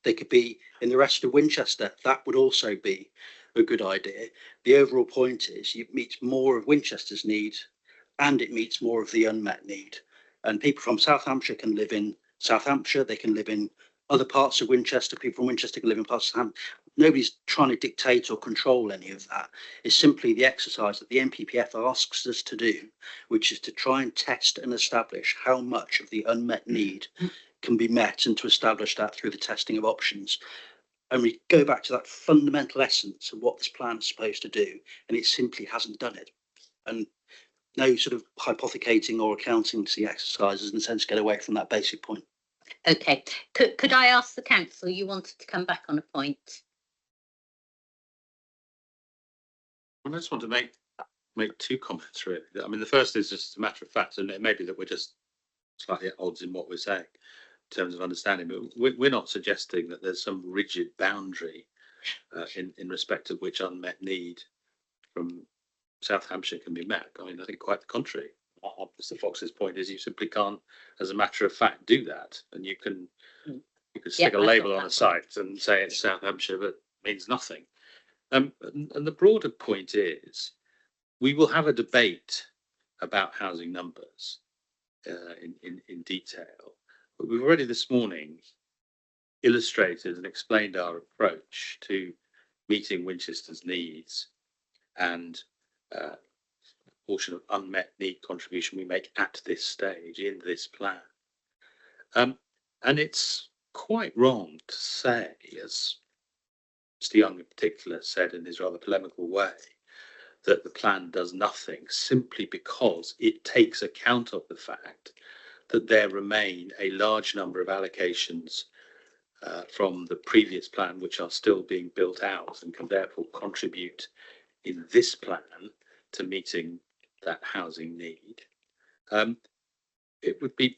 They could be in the rest of Winchester. That would also be a good idea. The overall point is you meet more of Winchester's need, and it meets more of the unmet need. And people from South Hampshire can live in South Hampshire. They can live in other parts of Winchester. People from Winchester can live in parts of South Hampshire. Nobody's trying to dictate or control any of that. It's simply the exercise that the NPPF asks us to do, which is to try and test and establish how much of the unmet need can be met, and to establish that through the testing of options. and we go back to that fundamental essence of what this plan is supposed to do, and it simply hasn't done it. And no sort of hypothecating or accountancy exercises in the sense to get away from that basic point. Okay, could I ask the council, you wanted to come back on a point? I just want to make two comments really. I mean, the first is just a matter of fact, and it may be that we're just slightly at odds in what we're saying in terms of understanding, but we're not suggesting that there's some rigid boundary in respect of which unmet need from South Hampshire can be met. I mean, I think quite the contrary. Mr. Fox's point is you simply can't, as a matter of fact, do that, and you can stick a label on a site and say it's South Hampshire, but means nothing. And the broader point is, we will have a debate about housing numbers in detail, but we've already this morning illustrated and explained our approach to meeting Winchester's needs and portion of unmet need contribution we make at this stage in this plan. And it's quite wrong to say, as Mr. Young in particular said in his rather polemical way, that the plan does nothing simply because it takes account of the fact that there remain a large number of allocations from the previous plan which are still being built out and can therefore contribute in this plan to meeting that housing need. It would be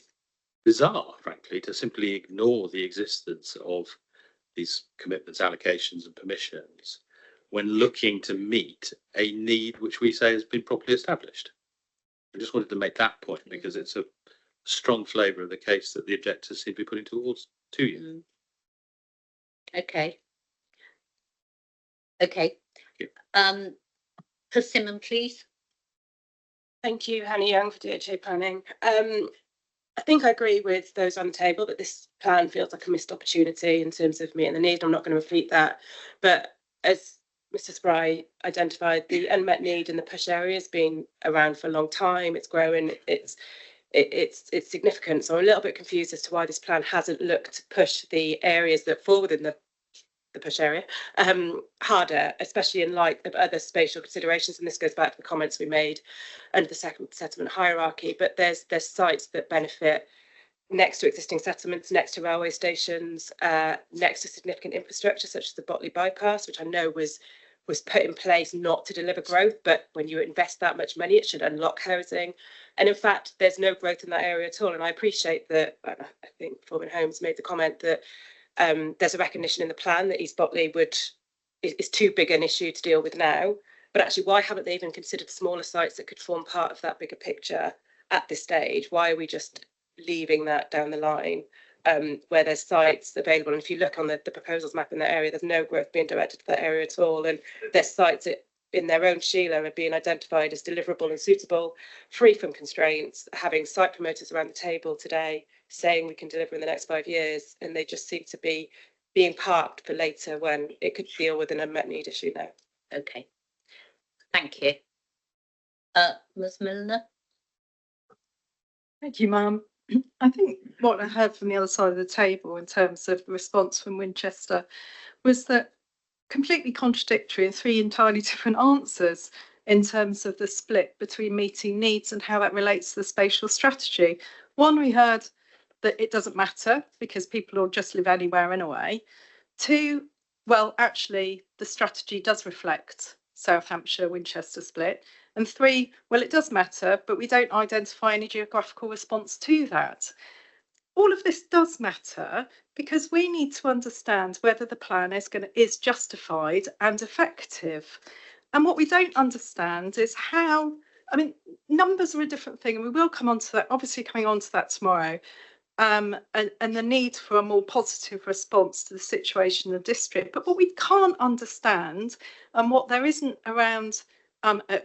bizarre, frankly, to simply ignore the existence of these commitments, allocations and permissions when looking to meet a need which we say has been properly established. I just wanted to make that point because it's a strong flavour of the case that the objectors seem to be putting to you. Okay. Okay. Persimmon, please. Thank you, Hannah Young for DHA Planning. I think I agree with those on the table that this plan feels like a missed opportunity in terms of meeting the need. I'm not going to repeat that, but as Mr. Spry identified, the unmet need in the push area has been around for a long time. It's growing. It's significant. So I'm a little bit confused as to why this plan hasn't looked to push the areas that fall within the push area harder, especially in light of other spatial considerations. And this goes back to the comments we made under the second settlement hierarchy. But there's sites that benefit next to existing settlements, next to railway stations, next to significant infrastructure such as the Botley bypass, which I know was put in place not to deliver growth, but when you invest that much money, it should unlock housing. And in fact, there's no growth in that area at all. And I appreciate that. I think Foreman Holmes made the comment that there's a recognition in the plan that East Botley is too big an issue to deal with now. But actually, why haven't they even considered smaller sites that could form part of that bigger picture at this stage? Why are we just leaving that down the line where there's sites available? And if you look on the proposals map in that area, there's no growth being directed to that area at all. And there's sites in their own Sheila are being identified as deliverable and suitable, free from constraints, having site promoters around the table today saying we can deliver in the next 5 years, and they just seem to be being parked for later when it could deal with an unmet need issue now. Okay, thank you. Ms. Milner. Thank you, ma'am. I think what I heard from the other side of the table in terms of the response from Winchester was that completely contradictory and three entirely different answers in terms of the split between meeting needs and how that relates to the spatial strategy. One, we heard that it doesn't matter because people will just live anywhere anyway. Two, well, actually, the strategy does reflect South Hampshire Winchester split. And three, well, it does matter, but we don't identify any geographical response to that. All of this does matter because we need to understand whether the plan is justified and effective. And what we don't understand is how, I mean, numbers are a different thing, and we will come on to that, obviously coming on to that tomorrow. And the need for a more positive response to the situation in the district. But what we can't understand, and what there isn't around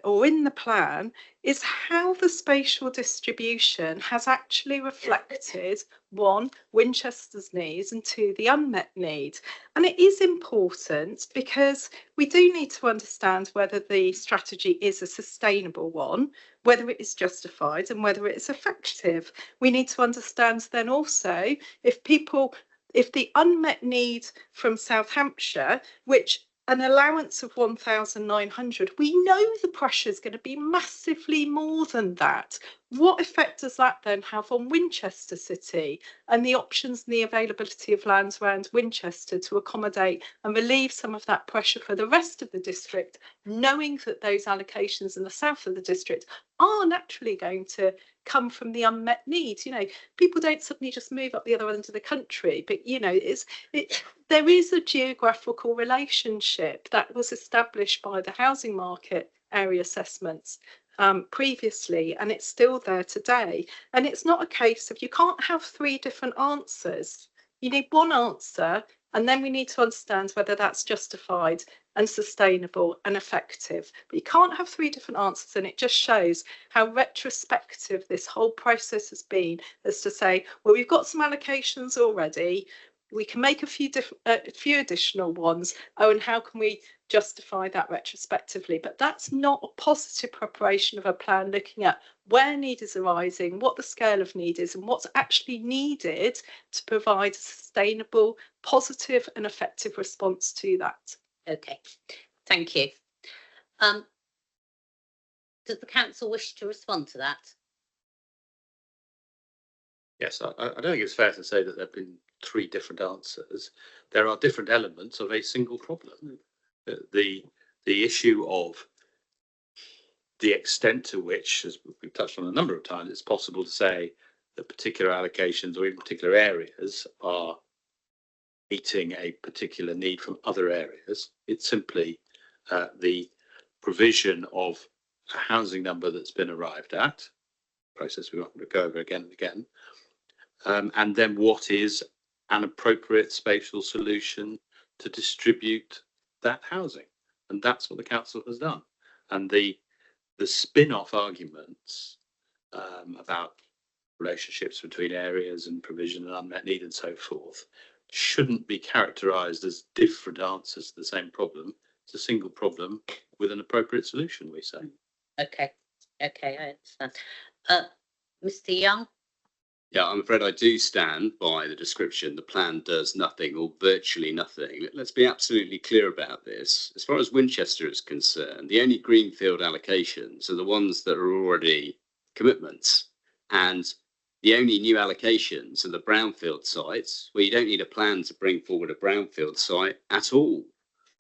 or in the plan, is how the spatial distribution has actually reflected, one, Winchester's needs, and two, the unmet need. And it is important because we do need to understand whether the strategy is a sustainable one, whether it is justified and whether it is effective. We need to understand then also if people if the unmet need from South Hampshire, which an allowance of 1,900, we know the pressure is going to be massively more than that. What effect does that then have on Winchester City and the options and the availability of lands around Winchester to accommodate and relieve some of that pressure for the rest of the district, knowing that those allocations in the south of the district are naturally going to come from the unmet needs? You know, people don't suddenly just move up the other end of the country, but you know, there is a geographical relationship that was established by the housing market area assessments previously, and it's still there today. And it's not a case of, you can't have three different answers. You need one answer, and then we need to understand whether that's justified and sustainable and effective. But you can't have three different answers, and it just shows how retrospective this whole process has been, as to say, well, we've got some allocations already, we can make a few additional ones. Oh, and how can we justify that retrospectively? But that's not a positive preparation of a plan looking at where need is arising, what the scale of need is, and what's actually needed to provide a sustainable, positive and effective response to that. Okay, thank you. Does the council wish to respond to that? Yes, I don't think it's fair to say that there have been three different answers. There are different elements of a single problem. The issue of the extent to which, as we've touched on a number of times, it's possible to say that particular allocations or even particular areas are meeting a particular need from other areas. It's simply the provision of a housing number that's been arrived at, process we want to go over again and again, and then what is an appropriate spatial solution to distribute that housing. And that's what the council has done. And the spin-off arguments about relationships between areas and provision and unmet need and so forth shouldn't be characterised as different answers to the same problem. It's a single problem with an appropriate solution, we say. Okay, I understand. Mr. Young? Yeah, I'm afraid I do stand by the description. The plan does nothing or virtually nothing. Let's be absolutely clear about this. As far as Winchester is concerned, the only greenfield allocations are the ones that are already commitments. And the only new allocations are the brownfield sites, where you don't need a plan to bring forward a brownfield site at all.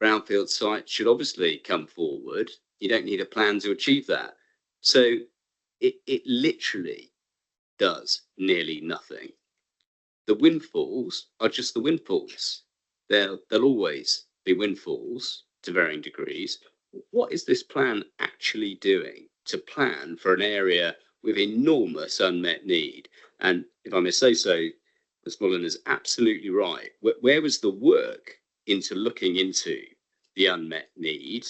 Brownfield sites should obviously come forward. You don't need a plan to achieve that. So it literally does nearly nothing. The windfalls are just the windfalls. There'll always be windfalls to varying degrees. What is this plan actually doing to plan for an area with enormous unmet need? And if I may say so, Ms. Mullen is absolutely right. Where was the work into looking into the unmet need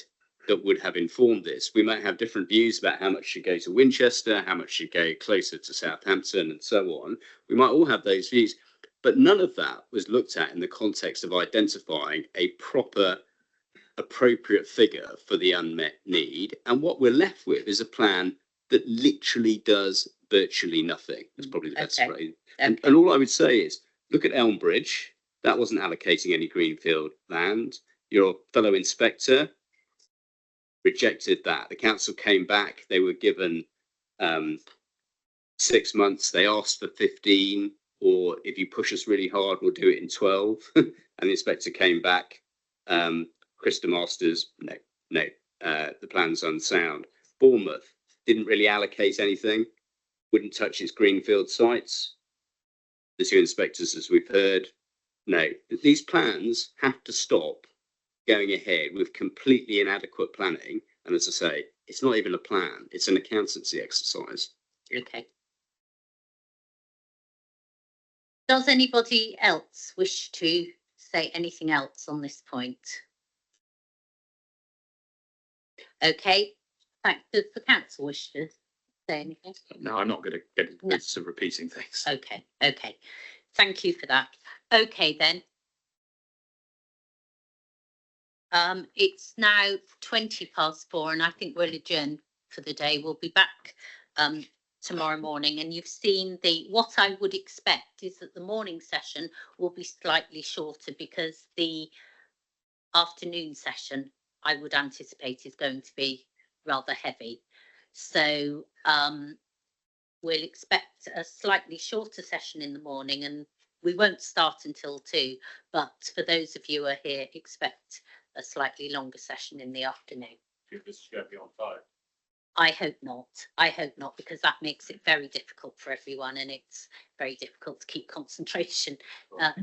that would have informed this? We might have different views about how much should go to Winchester, how much should go closer to Southampton, and so on. We might all have those views, but none of that was looked at in the context of identifying a proper, appropriate figure for the unmet need. And what we're left with is a plan that literally does virtually nothing. That's probably the best phrase. And all I would say is, look at Elmbridge. That wasn't allocating any greenfield land. Your fellow inspector rejected that. The council came back. They were given 6 months. They asked for 15, or if you push us really hard, we'll do it in 12. And the inspector came back. Krista Masters, no, the plan's unsound. Bournemouth didn't really allocate anything, wouldn't touch its greenfield sites. The two inspectors, as we've heard, no. These plans have to stop going ahead with completely inadequate planning. And as I say, it's not even a plan, it's an accountancy exercise. Okay. Does anybody else wish to say anything else on this point? Okay, does the council wish to say anything? No, I'm not going to get into bits of repeating things. Okay, thank you for that. Okay then. It's now 4:20, and I think we'll adjourn for the day. We'll be back tomorrow morning, and you've seen what I would expect is that the morning session will be slightly shorter because the afternoon session I would anticipate is going to be rather heavy. So we'll expect a slightly shorter session in the morning, and we won't start until 2, but for those of you who are here, expect a slightly longer session in the afternoon. This is going to be on 5. I hope not. I hope not, because that makes it very difficult for everyone, and it's very difficult to keep concentration,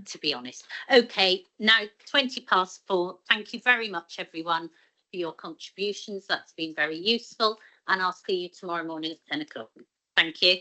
to be honest. Okay, now 4:20. Thank you very much, everyone, for your contributions. That's been very useful, and I'll see you tomorrow morning at 10 o'clock. Thank you.